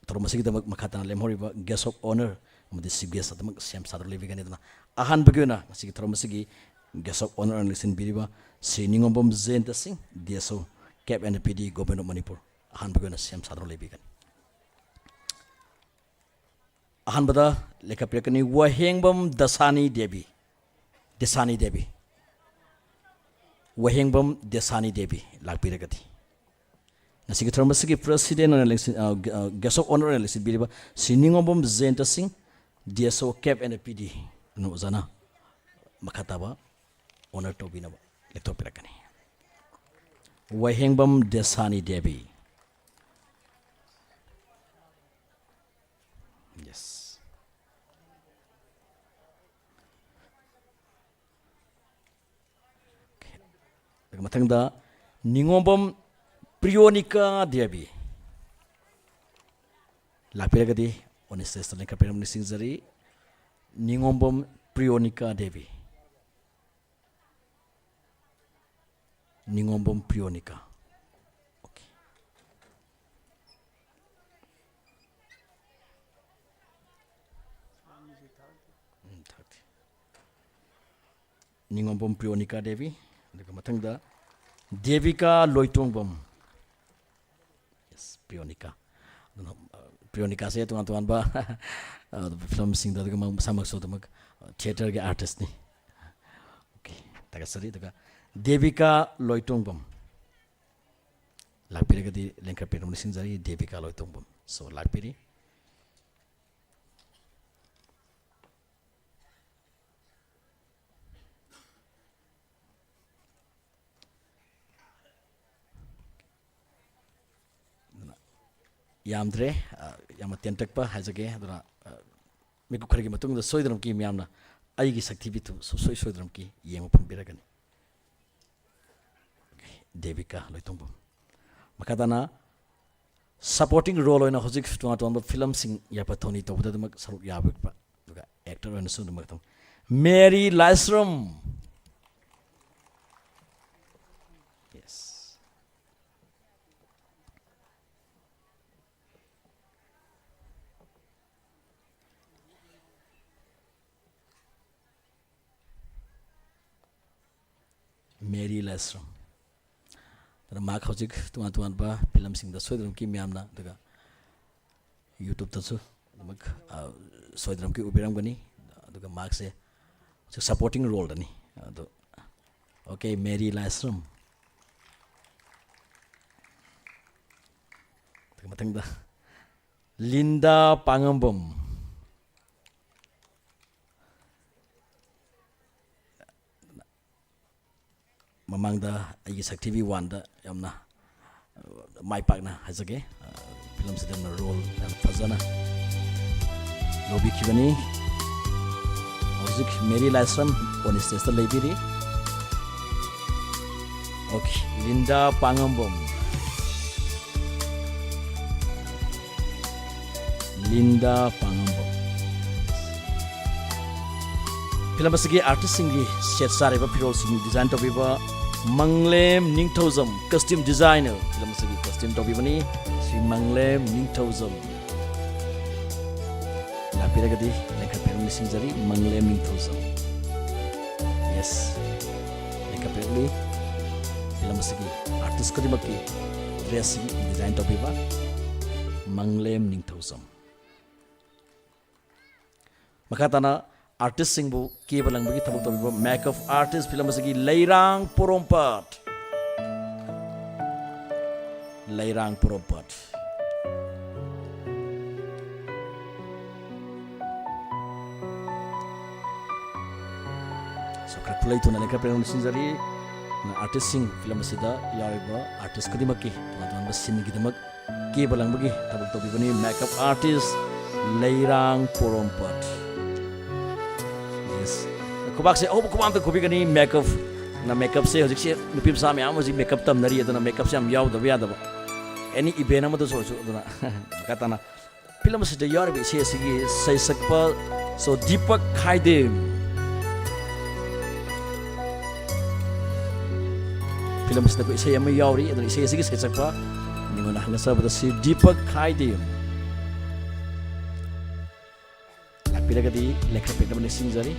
थरमसिगी Damak मखाताना लेमहौरिबा guest of honour ꯑꯃꯗꯤ ꯆꯤꯐ ꯒꯦꯁ ꯑꯗꯨꯃꯛ ꯁꯦꯝ ꯁꯥꯗꯨꯅ ꯂꯩꯕꯤꯒꯅꯤ ꯑꯗꯨꯅ ꯑꯍꯥꯟꯕꯒꯤ ꯑꯣꯏꯅ ꯉꯁꯤꯒꯤ ꯊꯧꯔꯝ ꯑꯁꯤꯒꯤ ꯒꯦꯁ ꯑꯣꯐ ꯑꯣꯅꯔ ꯂꯩꯁꯤꯟꯕꯤꯔꯤꯕ ꯁ꯭ꯔꯤ ꯅꯤꯉꯣꯝꯕꯝ ꯖꯌꯦꯟꯇ ꯁꯤꯡ DSO ꯀꯦꯞ and PD government of Manipur ꯑꯍꯥꯟꯕꯒꯤ ꯑꯣꯏꯅ ꯁꯦꯝ ꯁꯥꯗꯨꯅ ꯂꯩꯕꯤꯒꯅꯤ ꯑꯍꯥꯟꯕꯗ ꯂꯩꯈꯠꯄꯤꯔꯛꯀꯅꯤ ꯋꯥꯍꯦꯡꯕꯝ ꯗꯦꯁꯥꯅꯤ ꯗꯦꯕꯤ ꯋꯥꯍꯦꯡꯕꯝ ꯗꯦꯁꯥꯅꯤ ꯗꯦꯕꯤ ꯂꯥꯛꯄꯤꯔꯒꯗꯤ ꯉꯁꯤꯒꯤ ꯊꯧꯔꯝ ꯑꯁꯤꯒꯤ ꯄ꯭ꯔꯁꯤꯗꯦꯟ ꯑꯣꯏꯅ ꯒꯦꯁ ꯑꯣꯐ ꯑꯣꯅꯔ ꯑꯣꯏꯅ ꯂꯩꯁꯤꯟꯕꯤꯔꯤꯕ ꯁ꯭ꯔꯤ ꯅꯤꯉꯣꯝꯕꯝ ꯖꯌꯦꯟꯇ ꯁꯤꯡ DSO ꯀꯦꯞ ꯑꯦꯟ PD ꯑꯗꯨꯅ ꯑꯣꯖꯥꯅ ꯃꯈꯥ ꯇꯥꯕ ꯑꯣꯅꯔ ꯇꯧꯕꯤꯅꯕ ꯂꯦꯞꯊꯣꯛꯄꯤꯔꯛꯀꯅꯤ ꯋꯥꯍꯦꯡꯕꯝ ꯗꯦꯁꯥꯅꯤ ꯗꯦꯕꯤ ꯌꯦꯁ ꯃꯊꯪꯗ ꯅꯤꯉꯣꯝꯕꯝ ꯄ꯭ꯔꯤꯌꯣꯅꯤꯀꯥ ꯗꯦꯕꯤ ꯂꯥꯛꯄꯤꯔꯒꯗꯤ ꯑꯣꯟ ꯁ꯭ꯇꯦꯖꯇ ꯂꯦꯡꯈꯠꯄꯤꯔꯝꯕ ꯅꯤꯡꯁꯤꯡꯖꯔꯤ ꯅꯤꯉꯣꯝꯕꯝ ꯄ꯭ꯔꯤꯌꯣꯅꯤꯀꯥ ꯗꯦꯕꯤ ꯅꯤꯉꯣꯝꯕꯝ ꯄ꯭ꯔꯤꯌꯣꯅꯤꯀꯥ ꯑꯣꯀꯦ ꯅꯤꯉꯣꯝꯕꯝ ꯄ꯭ꯔꯤꯌꯣꯅꯤꯀꯥ ꯗꯦꯕꯤ ꯑꯗꯨꯒ ꯃꯊꯪꯗ ꯗꯦꯕꯤꯀꯥ ꯂꯣꯏꯇꯣꯡꯕꯝ ꯌꯦꯁ ꯄ꯭ꯔꯤꯌꯣꯅꯤꯀꯥ ꯑꯗꯨꯅ ꯄ꯭ꯔꯤꯌꯣꯅꯤꯀꯥꯁꯦ ꯇꯣꯉꯥꯟ ꯇꯣꯉꯥꯟꯕ ꯐꯤꯂꯝꯁꯤꯡꯗ ꯑꯗꯨꯒ ꯃꯁꯥꯃꯛꯁꯨ ꯑꯗꯨꯃꯛ ꯊꯤꯌꯦꯇꯔꯒꯤ ꯑꯥꯔꯇꯤꯁꯅꯤ ꯑꯣꯀꯦ ꯊꯥꯒꯠꯆꯔꯤ ꯑꯗꯨꯒ ꯗꯦꯕꯤꯀꯥ ꯂꯣꯏꯇꯣꯡꯕꯝ ꯂꯥꯛꯄꯤꯔꯒꯗꯤ ꯂꯦꯡꯈꯠꯄꯤꯔꯝꯕ ꯅꯤꯡꯁꯤꯡꯖꯔꯤ ꯗꯦꯕꯤꯀꯥ ꯂꯣꯏꯇꯣꯡꯕꯝ ꯁꯣ ꯂꯥꯛꯄꯤꯔꯤ ꯌꯥꯝꯗ꯭ꯔꯦ ꯌꯥꯝꯅ ꯇꯦꯟꯇꯛꯄ ꯍꯥꯏꯖꯒꯦ ꯑꯗꯨꯅ ꯃꯤꯀꯨꯞ ꯈꯔꯒꯤ ꯃꯇꯨꯡꯗ ꯁꯣꯏꯗꯅꯃꯛꯀꯤ ꯃꯌꯥꯝꯅ ꯑꯩꯒꯤ ꯁꯛꯊꯤꯕꯤꯗꯨ ꯁꯨꯡꯁꯣꯏ ꯁꯣꯏꯗꯅꯃꯛꯀꯤ ꯌꯦꯡꯕ ꯐꯪꯕꯤꯔꯒꯅꯤ ꯗꯦꯕꯤꯀꯥ ꯂꯣꯏꯇꯣꯡꯕꯝ ꯃꯈꯥ ꯇꯥꯅ ꯁꯄꯣꯔꯇꯤꯡ ꯔꯣꯜ ꯑꯣꯏꯅ ꯍꯧꯖꯤꯛ ꯇꯣꯉꯥꯟ ꯇꯣꯉꯥꯟꯕ ꯐꯤꯂꯝꯁꯤꯡ ꯌꯥꯄꯊꯧꯅꯤ ꯇꯧꯕꯗ ꯑꯗꯨꯃꯛ ꯁꯔꯨꯛ ꯌꯥꯕꯤꯕ ꯑꯗꯨꯒ ꯑꯦꯛꯇꯔ ꯑꯣꯏꯅꯁꯨ ꯑꯗꯨꯃꯛ Mary Laishram yes Mary Laishram ꯑꯗꯨꯅ ꯃꯍꯥꯛ ꯍꯧꯖꯤꯛ ꯇꯣꯉꯥꯟ ꯇꯣꯉꯥꯟꯕ ꯐꯤꯂꯝꯁꯤꯡꯗ ꯁꯣꯏꯗꯅꯃꯛꯀꯤ ꯃꯌꯥꯝꯅ ꯑꯗꯨꯒ ꯌꯨꯇꯨꯕꯇꯁꯨ ꯑꯗꯨꯃꯛ ꯁꯣꯏꯗꯅꯃꯛꯀꯤ ꯎꯕꯤꯔꯝꯒꯅꯤ ꯑꯗꯨꯒ ꯃꯍꯥꯛꯁꯦ ꯍꯧꯖꯤꯛ ꯁꯄꯣꯔꯇꯤꯡ ꯔꯣꯜꯗꯅꯤ ꯑꯗꯣ ꯑꯣꯀꯦ ꯃꯦꯔꯤ ꯂꯥꯏꯁ꯭ꯔꯝ ꯑꯗꯨꯒ ꯃꯊꯪꯗ ꯂꯤꯟꯗꯥ ꯄꯥꯉꯝꯕꯝ ꯃꯃꯥꯡꯗ ꯑꯩꯒꯤ ꯁꯛꯊꯤꯕꯤ 1ꯗ ꯌꯥꯝꯅ ꯃꯥꯏ ꯄꯥꯛꯅ ꯍꯥꯏꯖꯒꯦ ꯐꯤꯂꯝꯁꯤꯗ ꯔꯣꯜ ꯌꯥꯝ ꯐꯖꯅ ꯂꯧꯕꯤꯈꯤꯕꯅꯤ ꯍꯧꯖꯤꯛ ꯃꯦꯔꯤ ꯂꯥꯏꯁ꯭ꯔꯝ ꯑꯣꯟ ꯁ꯭ꯇꯦꯖꯇ ꯂꯩꯕꯤꯔꯤ ꯑꯣꯀꯦ ꯂꯤꯟꯗꯥ ꯄꯥꯉꯝꯕꯝ ꯐꯤꯂꯝ ꯑꯁꯤꯒꯤ ꯑꯥꯔꯇꯤꯁꯁꯤꯡꯒꯤ ꯁꯦꯠ ꯆꯥꯔꯤꯕ ꯐꯤꯔꯣꯜꯁꯤꯡ ꯗꯤꯖꯥꯏꯟ ꯇꯧꯕꯤꯕ ꯃꯪꯂꯦꯝ ꯅꯤꯡꯊꯧꯖꯝ ꯀꯁꯇ꯭ꯌꯨꯝ ꯗꯤꯖꯥꯏꯅꯔ ꯐꯤꯂꯝ ꯑꯁꯤꯒꯤ ꯀꯁꯇ꯭ꯌꯨꯝ ꯇꯧꯕꯤꯕꯅꯤ ꯁ꯭ꯔꯤ ꯃꯪꯂꯦꯝ ꯅꯤꯡꯊꯧꯖꯝ ꯂꯥꯛꯄꯤꯔꯒꯗꯤ ꯂꯦꯡꯈꯠꯄꯤꯔꯝꯕ ꯅꯤꯡꯁꯤꯡꯖꯔꯤ ꯃꯪꯂꯦꯝ ꯅꯤꯡꯊꯧꯖꯝ ꯌꯦꯁ ꯂꯦꯡꯈꯠꯄꯤꯔꯛꯂꯤ ꯐꯤꯂꯝ ꯑꯁꯤꯒꯤ ꯑꯥꯔꯇꯤꯁ ꯈꯨꯗꯤꯡꯃꯛꯀꯤ ꯗ꯭ꯔꯦꯁꯁꯤꯡ ꯗꯤꯖꯥꯏꯟ ꯇꯧꯕꯤꯕ ꯃꯪꯂꯦꯝ ꯅꯤꯡꯊꯧꯖꯝ ꯃꯈꯥ ꯇꯥꯅ आर्टिस्टसिंगबु केबल लंगबगी थबक तबिबा मेकअप आर्टिस्ट फिल्म असगी लैरांग पोरोमपट सोखर खुलै तुना लेखा प्रेम सिंजरी आर्टिस्ट सिंग फिल्म असिदा यारिबा आर्टिस्ट खदिमकी तोन सिन गिदमक केबल लंगबगी थबक तबिबनी मेकअप आर्टिस्ट लैरांग पोरोमपट खुबाक से अहब खुबाम तो खुबी गनी मेकअप ना मेकअप से हजिक से नुपी मसा म्याम हजिक मेकअप तम नरी अदना मेकअप से हम याव दब यादब एनी इवेंट अमद सो अदना कताना फिल्म से यार बे से सिगी सैसकप सो दीपक खाइदे फिल्म से को इसे हम यावरी अदना इसे सिगी सैसकप निगोना हंगसा बद से दीपक खाइदे lakpiragadi lekha peknamani singjari.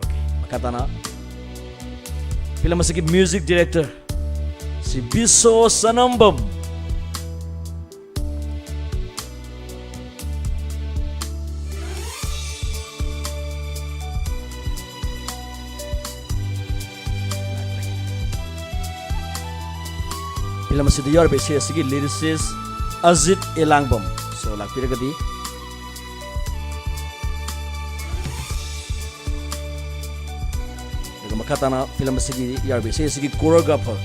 Okay, makatana film asigi music director si Biso Sanambam. Film asidi yar besi asigi lyricist Azit Elangbam. So lakpiragadi makatana film asigi yarbi asigi choreographer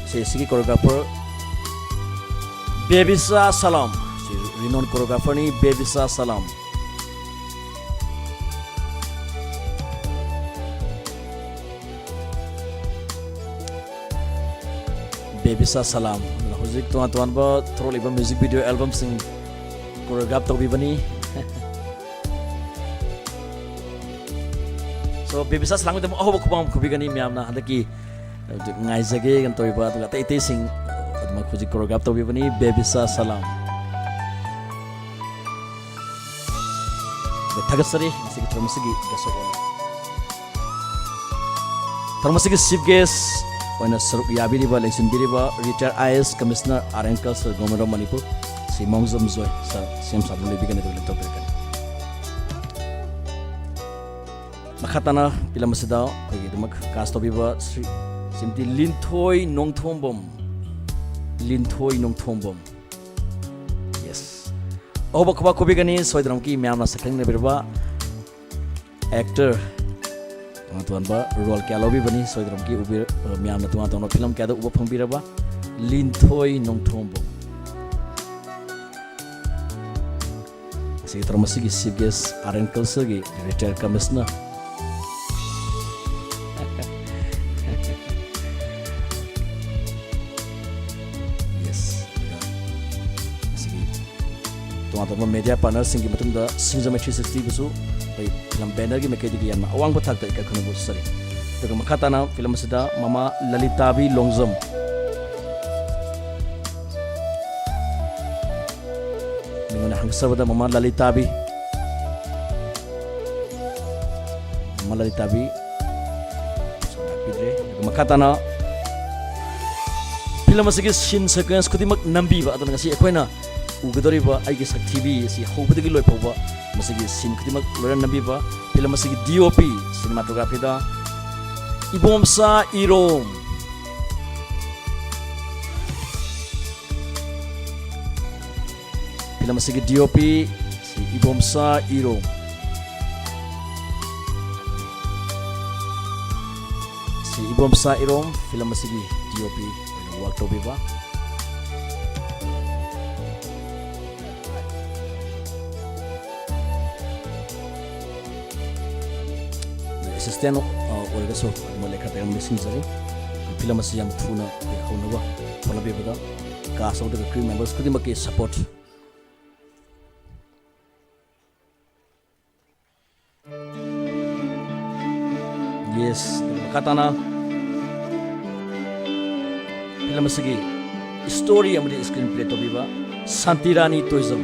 asigi choreographer Bebisa Salam, renowned choreographer ni Bebisa Salam. Bebisa Salam hujik tuan ba throw liba music video album sing choreograph tawbi bani. So Bebisa Salam itu oh kubang kubigani miamna hadaki ngai jage kan toiba tu kata itu sing adma kuji choreograph tawbi bani Bebisa Salam. Thagasari sigi termasigi gasokona. Termasigi chief guest oina saruk yabiri ba election biri ba retired IAS commissioner RN Culture Government of Manipur si Mongzom Zoy sa same sabun lebih kan itu laptop kan. Makatana film masida kogi dumak cast to biba simti Linthoi Nongthombom. Yes. Oh bakwa kobi gani soidram ki myamna sakang ne birba actor tuan ba role kya lobi bani soidram ki ubir myamna tuan film kya da uba phambira ba Linthoi Nongthombom. Si termasuk chief guest RN Culture gi retired commissioner. Tuan media partners singgi betul dah Singzame 360 besu, baik film banner gi mekai di ma awang betak tak ikat kena sari. Dengan makatana film seda Mama Lalitabi Longzom. Minguna hangsa beda Mama Lalitabi. Dengan makatana film segi scene sequence kuti mak nambi ba atau ngasi aku na ugadori ba aigi sak TV si hobudagi loi pawba masigi scene kuti mak loran nambi ba film masigi DOP cinematography da Ibomsa Irom. Film masigi DOP si Ibomsa Irom. Si Ibomsa Irom film masigi DOP waktu biba. Assistant oleh so mulai kata yang missing sari. Film masih yang tuna kau nawa kalau biba dah kasau dengan crew members kuti makai support. Yes, katana film segi story yang di screenplay to biba Santirani Tourism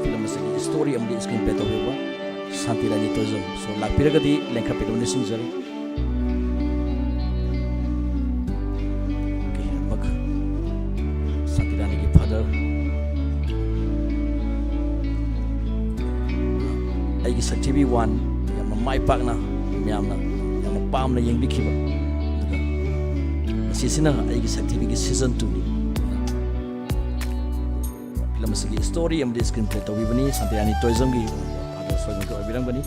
film segi story yang di screenplay to biba Santirani Tourism. So lakpira gadi lengkap itu missing jari. Okay, mak Santirani ki father aigi sa TV1 yang mai pak na miam na yang pam na yang bikiba. Sisina aigi sa TV ki season 2 ni. Film segi story yang di screenplay to biba ni Santirani Tourism ki ada soal ko bilang bani.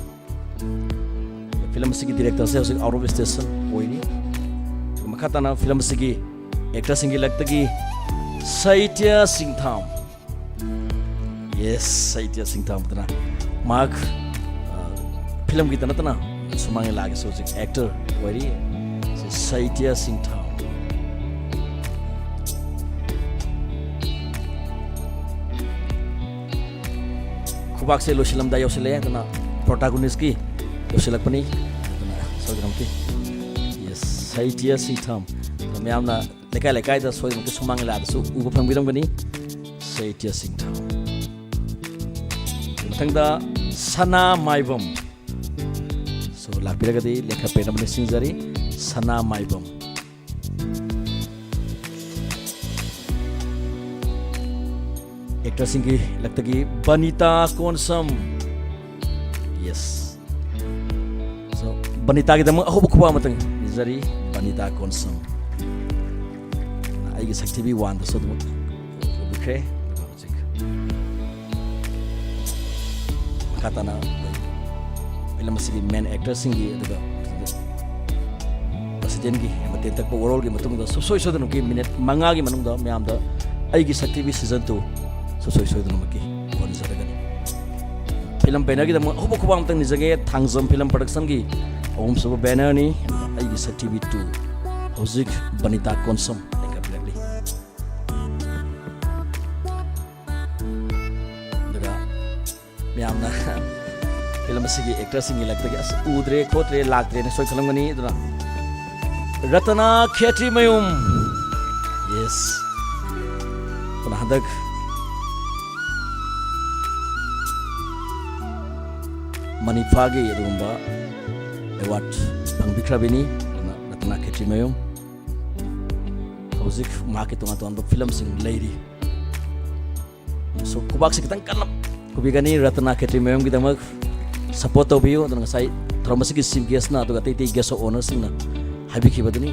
Film segi director saya usik out of station boy ni. Makatana film segi actor singi lagta ki Saitya Singtham. Yes, Saitya Singtham tana. Mak film kita tana sumang lagi so usik actor boy ni Saitya Singtham. Kubak se lo silam dayo sile tana protagonist ki lo silak pani tana sogram ki yes Saitya Singtham kami amna lekai da soy mungkin sumang la so ugo pangbiram bani Saitya Singtham. मथंगदा सना माइबम सो लापिरगदी लेखा पेनमने सिंजरी Sana Maibam actor सिंगी लगतगी बनीता कोनसम yes so Banita की दम अहोब खुबा मतंग निजरी बनीता कोनसम आई की शक्ति भी वान दसो दम बिखरे katana film sigi main actor singi aduga president gi mate tak pa world gi matung da soi soi da ki minute manga gi manung da myam da ai gi sakti bi season 2 soi soi da maki kon zara gani film banner gi da hobo ko bam tang ni jage thangjam film production gi om sub banner ni ai gi sakti bi 2 hozik banita konsum मैमना film से actor Singh लगता है उद्रे खोत्रे लाक्रे ने सोई खलंगनी इतना Ratna खेत्रीमयुम yes पुनः हदक मणिफागे यदुंबा award पंगबिख्राबिनी Ratna खेत्रीमयुम हौजिक माके तोंगा film Singh लेरी सो कुबाक से कितंग कन्नम कुबिगनी रत्ना खेत्रीमयुम की दमक support तौबियो दन साइ थ्रमसी की चीफ गेस्ट ना तो गते गेस्ट ओनर सिंह ना हाबी खिबदनी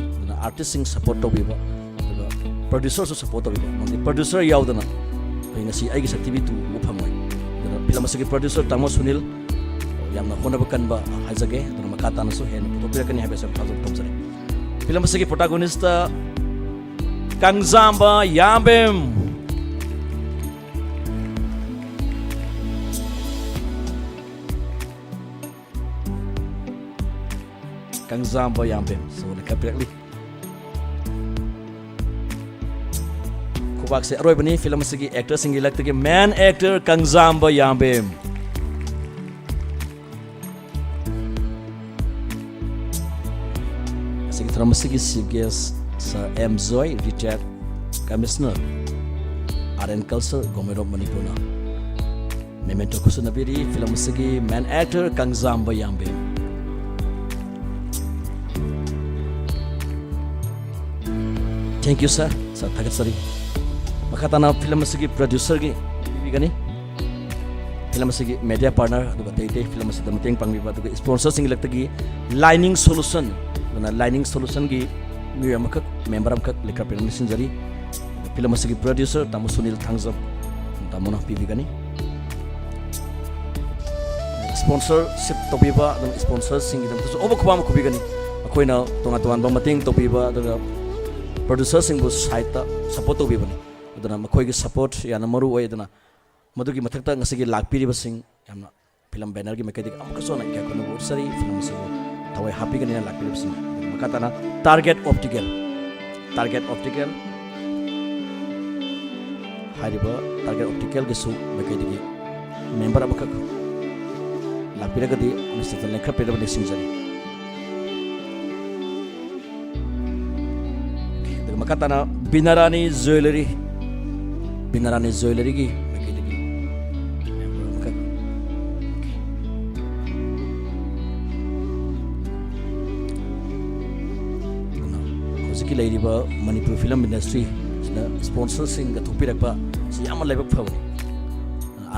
आर्टिस्ट सिंह सपोर्ट तौबिबो तो प्रोड्यूसर सो सपोर्ट तौबिबो मंदी प्रोड्यूसर यावदना होइना सी आइगी शक्ति भी तू मुफामोय दन फिल्म से प्रोड्यूसर तामो सुनील यामना होनब कनबा हाजगे दन मकाता नसो हेन तोपिरकनी हाबे सब थाजो तमसरे फिल्म से protagonist कंगजाम्बा याबेम Kangzamba Yambem so the capitally Kubak se aroi bani film sigi actor singi lagta ke man actor Kangzamba Yambem sigi drama sigi CGS Sir M Zoy retired commissioner RN Culture Gomero Manipuna memento kusunabiri film sigi man actor Kangzamba Yambem Thank you sir. Sir thagat sari. Makatana film sigi producer gi bigani. Film sigi media partner aduga tei film sigi damateng pangbi ba aduga sponsor sing lagta gi lining solution. Dana lining solution gi mi amakak member amkak lekra permission jari. Film sigi producer tamu Sunil Thangjam tamu na bigani. Sponsorship tobiba dan sponsor sing dam tu obo khwam ko bigani. Akoina tonga tongan ba mating tobiba aduga producer sing bu site support to bibani adana makoi gi support yana maru oi adana madu gi mathakta ngasigi lakpiri ba sing yamna film banner gi mekai amka so na kya kono bu sari film sing thawai happy ga ni lakpiri sing makata na target optical hariba target optical gi su mekai gi member abaka lakpiri ga di mr lekha pera ba sing jari Makatana Binarani Jewelry ki makiligi hoziki leiriba Manipur film industry sina sponsor sing ga thupirakpa si yam laibak phawni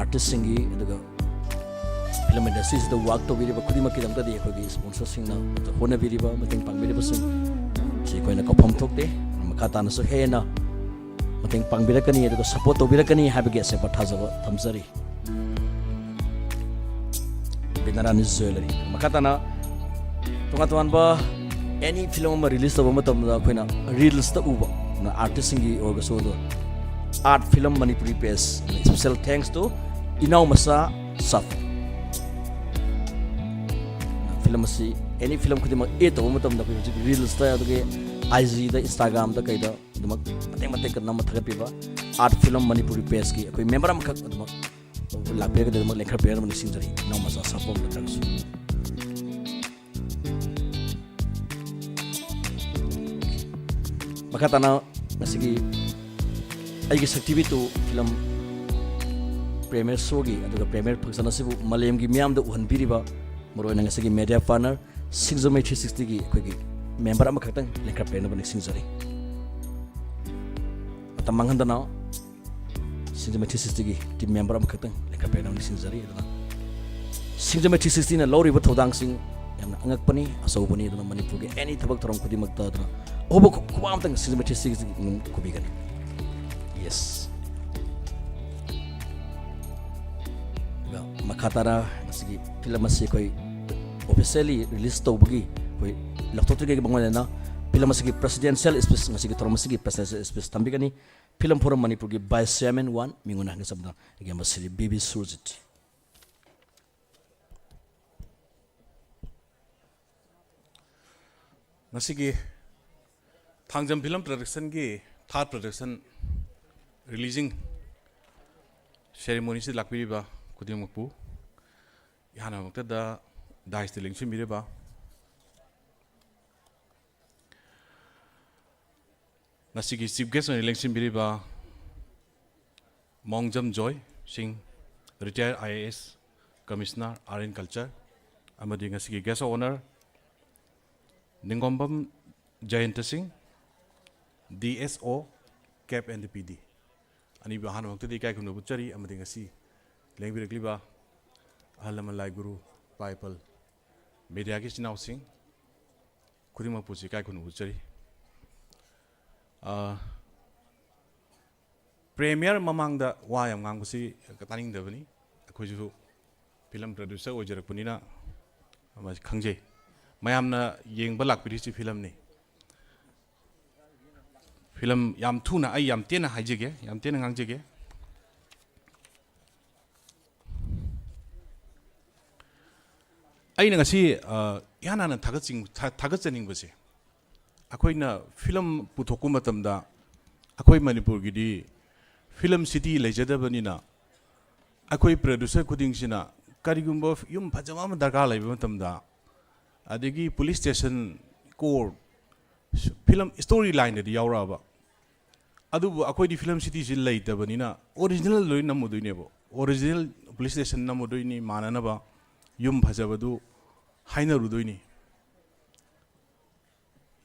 artist singi aduga film industry is the work to biriba khudima ki damta de khogi sponsor sing na hona biriba mateng pangbiriba sing si koina ko phom thokte makata na so hena mateng pangbirakani aduga support tobirakani habige se pathajaba thamsari Binarani Jewelry makata na tonga ba any film ma release taba matam da koina reels ta uba na artist singi orga so do art film Manipuri page special thanks to Inau Masa Saf film si any film khudima e to matam da reels ta aduge IG da Instagram da kaida dumak mateng kan nama thagat piba art film Manipuri page ki koi member am khak dumak lakbe ka dumak lekha player mani sinjari Inau Masa Saf da thaksu makatana nasigi aigi saktibi tu film premier show gi aduga premier function asibu malem gi miam da uhan biriba moro na ngasi gi media partner Singzomai 360 gi khoi gi member am khatang lengkap pe na bani singzari atamang handa na Singzomai 360 gi team member am khatang lengkap pe na bani singzari aduna Singzomai 360 na lori ba thodang sing yamna angak pani asau pani aduna manipur gi any thabak thoram khudi makta aduna obo kubam tang Singzomai 360 gi kubi gan yes makhatara ngasigi film asi koi officially release tawbagi koi laktotre ge bangwana na film asigi presidential speech ngasigi thoram asigi presidential speech tambigani film forum manipur gi vice chairman 1 minguna ngi sabna ge masiri bibi surjit ngasigi thangjam film production gi third production releasing ceremony si lakpiriba kudimukpu yana makta da dice lingsi mireba ngasigi chief guest on lingsi mireba Mongjam Joy Singh retired IAS commissioner art and culture amadi ngasigi guest owner Ningombam Jayanta Singh DSO Cap and PD ani bahana makta di kai kunu buchari amadi ngasi lengbirakliba ahalamalai guru Bible media ki chinaw sing kudima pusi kai kunu buchari premier mamang da wayam ngang busi kataning da bani akhoju film producer ojarakpuni na ama khangje mayamna yengba lakpiri si film ni film yam thuna ai yam tena haijege yam tena ngangjege aina ngasi yana na thagatjning base akoina film puthokku matamda akoi manipur gi di film city lejadabani na akoi producer kuding sina karigumba yum phajama ma darkar laiba matamda adegi police station court film story line de yauraba adu akoi di film city ji leitabani na original loi namuduine bo original police station namuduini manana ba yum phajabadu haina rudoini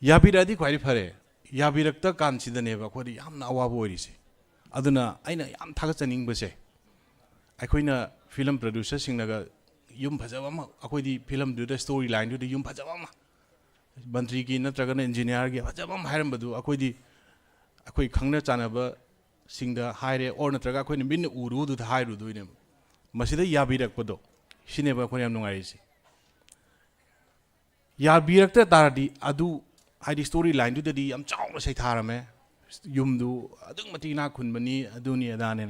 yabiradi khwari phare yabirakta kansidane ba khodi yamna awabo orisi aduna aina yam thagachaning base akoina film producer singnaga yum phajaba ma akodi film du the story line du yum phajaba ma bantri ki natraga engineer gi phajaba ma hairam akodi akoi khangna chanaba singda haire or natraga akoi min uru du hairu duine masida yabirak podo sineba khoni yam nungaisi yabirakta taradi adu haidi story line du di am chawna sai tharame yumdu adung mati na khunbani aduni adane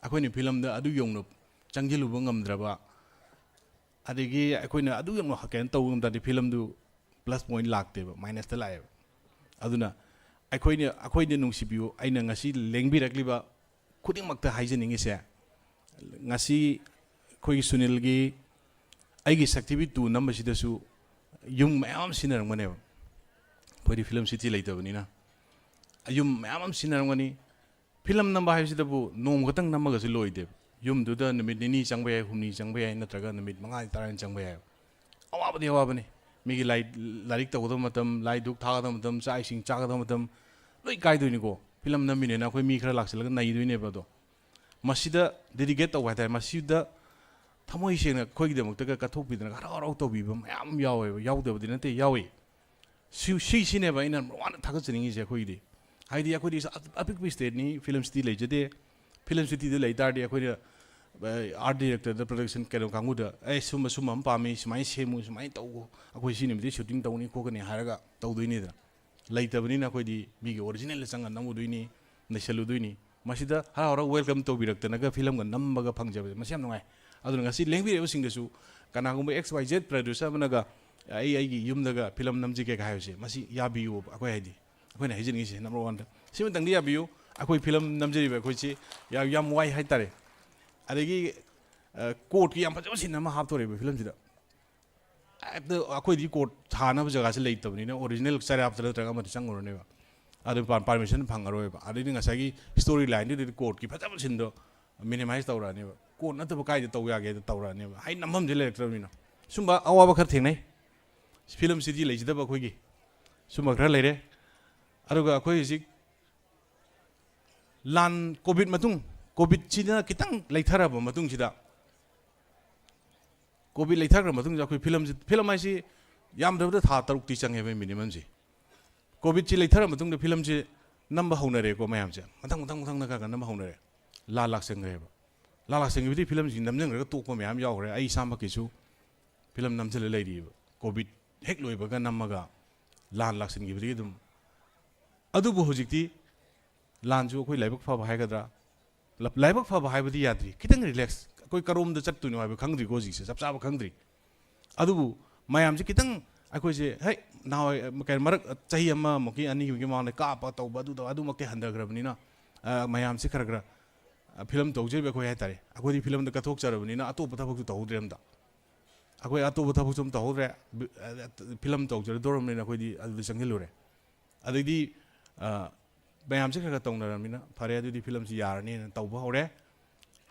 akoi ni film da adu yongno changjilu ngamdraba adigi akoi na adu yongno haken tawum da di film du plus point lakte ba minus ta lae aduna akoi ni nungsibiu aina ngasi lengbirakliba khuding makta haijeningi se ngasi khoi sunil gi aigi saktibi tu number sidasu yung mayam sinarangmane khoi film city leitabani na ayum mayam sinarangmani film number haisidabu nom gatang namaga si loide yum du da namit ni changbe humni changbe natraga namit mangai taran changbe awabani migi larik tawdo matam lai duk thaga matam chai sing chaga matam loi kai doini ko film namine na khoi mi khara laksilga nai doine ba do masida dedicate taw hatai masida thamoi sengna khoi gi makta ka thok bidna harau to bi mayam yawe yaudabdi nate yawe sine ba ina wan thaga chini je khoi di haidi akoi di apik bi state ni film city lejade film city de leitar di akoi art director the production kero kangu da sum pami smai semu smai taw akoi sine mi shooting taw ni ko kani haraga taw doini da leitabani na khoi di mi gi original changa namu doini naishalu doini masida harau welcome to birakta naga film ga nambaga phangjabe masiam ngai aduna ngasi lengbi singdasu kanagumba xyz producer managa ai yumdaga film namji ke hayose masi yabiu akoi haidi akoi na hijin gi number 1 simen tangdi yabiu akoi film namjeri ba akoi chi yam wai hai tare adegi court ki yam phajaba sinama hap tore film sida akoi di court thana ba jaga se leitabni na original sare hap tara traga ma changoro ne ba adu permission phangaro ba adegi ngasagi story line di court ki phajaba sindo minimize tawra ne ba ꯀꯣꯟ ꯅꯠꯇꯕ ꯀꯥꯏꯗ ꯇꯧ ꯌꯥꯒꯦꯗ ꯇꯧꯔꯛꯑꯅꯦꯕ ꯍꯥꯏ ꯅꯝꯐꯝꯁꯦ ꯂꯩꯔꯛꯇ꯭ꯔꯕꯅꯤꯅ ꯁꯨꯝꯕ ꯑꯋꯥꯕ ꯈꯔ ꯊꯦꯡꯅꯩ ꯐꯤꯂꯝꯁꯤꯗꯤ ꯂꯩꯖꯗꯕ ꯑꯩꯈꯣꯏꯒꯤ ꯁꯨꯝꯕ ꯈꯔ ꯂꯩꯔꯦ ꯑꯗꯨꯒ ꯑꯩꯈꯣꯏ ꯍꯧꯖꯤꯛ ꯂꯥꯟ ꯀꯣꯚꯤꯗ ꯃꯇꯨꯡ ꯀꯣꯚꯤꯗꯁꯤꯅ ꯈꯤꯇꯪ ꯂꯩꯊꯔꯕ ꯃꯇꯨꯡꯁꯤꯗ ꯀꯣꯚꯤꯗ ꯂꯩꯊꯈ꯭ꯔ ꯃꯇꯨꯡꯗ ꯑꯩꯈꯣꯏ ꯐꯤꯂꯝ ꯍꯥꯏꯁꯤ ꯌꯥꯝꯗ꯭ꯔꯕꯗ ꯊꯥ 6ꯇꯤ ꯆꯪꯉꯦꯕ ꯃꯤꯅꯤꯃꯝꯁꯤ ꯀꯣꯚꯤꯗꯁꯤ ꯂꯩꯊꯔ ꯃꯇꯨꯡꯗ ꯐꯤꯂꯝꯁꯤ ꯅꯝꯕ ꯍꯧꯅꯔꯦꯀꯣ ꯃꯌꯥꯝꯁꯦ ꯃꯊꯪ ꯈꯔ ꯅꯝꯕ ꯍꯧꯅꯔꯦ ꯂꯥꯟ ꯂꯥꯛꯁꯟꯈ꯭ꯔꯦꯕ ꯂꯥꯟ ꯂꯥꯛꯁꯟꯈꯤꯕꯗꯤ ꯐꯤꯂꯝꯁꯤ ꯅꯝꯖꯟꯈ꯭ꯔꯒ ꯇꯣꯛꯄ ꯃꯌꯥꯝ ꯌꯥꯎꯈ꯭ꯔꯦ ꯑꯩ ꯏꯁꯥꯃꯛꯀꯤꯁꯨ ꯐꯤꯂꯝ ꯅꯝꯁꯤꯜꯂ ꯂꯩꯔꯤꯑꯕ ꯀꯣꯚꯤꯗ ꯍꯦꯛ ꯂꯣꯏꯕꯒ ꯅꯝꯃꯒ ꯂꯥꯟ ꯂꯥꯛꯁꯟꯈꯤꯕꯗꯒꯤ ꯑꯗꯨꯝ ꯑꯗꯨꯕꯨ ꯍꯧꯖꯤꯛꯇꯤ ꯂꯥꯟꯁꯨ ꯑꯩꯈꯣꯏ ꯂꯥꯏꯕꯛ ꯐꯕ ꯍꯥꯏꯒꯗ꯭ꯔꯥ ꯂꯥꯏꯕꯛ ꯐꯕ ꯍꯥꯏꯕꯗꯤ ꯌꯥꯗ꯭ꯔꯤ ꯈꯤꯇꯪ ꯔꯤꯂꯦꯛꯁ ꯑꯩꯈꯣꯏ ꯀꯔꯣꯝꯗ ꯆꯠꯇꯣꯏꯅꯣ ꯍꯥꯏꯕ ꯈꯪꯗ꯭ꯔꯤꯀꯣ ꯍꯧꯖꯤꯛꯁꯦ ꯆꯞ ꯆꯥꯕ ꯈꯪꯗ꯭ꯔꯤ ꯑꯗꯨꯕꯨ ꯃꯌꯥꯝꯁꯦ ꯈꯤꯇꯪ ꯑꯩꯈꯣꯏꯁꯦ ꯍꯦꯛ ꯅꯍꯥꯟꯋꯥꯏ ꯃꯔꯛ ꯆꯍꯤ ꯑꯃꯃꯨꯛꯀꯤ ꯑꯅꯤꯒꯤ ꯃꯃꯥꯡꯗ ꯀꯥꯞꯄ ꯇꯧꯕ ꯑꯗꯨꯃꯛꯇꯤ ꯍꯟꯊꯈ꯭ꯔꯕꯅꯤꯅ ꯃꯌꯥꯝꯁꯦ ꯈꯔ ꯐꯤꯂꯝ ꯇꯧꯖꯔꯤꯕ ꯑꯩꯈꯣꯏ ꯍꯥꯏꯇꯥꯔꯦ ꯑꯩꯈꯣꯏꯗꯤ ꯐꯤꯂꯝꯗ ꯀꯠꯊꯣꯛꯆꯔꯕꯅꯤꯅ ꯑꯇꯣꯞꯄ ꯊꯕꯛꯁꯨ ꯇꯧꯍꯧꯗ꯭ꯔꯦ ꯑꯝꯇ ꯑꯩꯈꯣꯏ ꯑꯇꯣꯞꯄ ꯊꯕꯛꯁꯨ ꯑꯝꯇ ꯇꯧꯍꯧꯗ꯭ꯔꯦ ꯐꯤꯂꯝ ꯇꯧꯖꯔꯗꯧꯔꯕꯅꯤꯅ ꯑꯩꯈꯣꯏꯗꯤ ꯑꯗꯨꯗ ꯆꯪꯁꯤꯜꯂꯨꯔꯦ ꯑꯗꯩꯗꯤ ꯃꯌꯥꯝꯁꯦ ꯈꯔ ꯇꯧꯅꯔꯕꯅꯤ나 ꯐꯔꯦ ꯑꯗꯨꯗꯤ ꯐꯤꯂꯝꯁꯤ ꯌꯥꯔꯅꯤꯅ ꯇꯧꯕ ꯍꯧꯔꯦ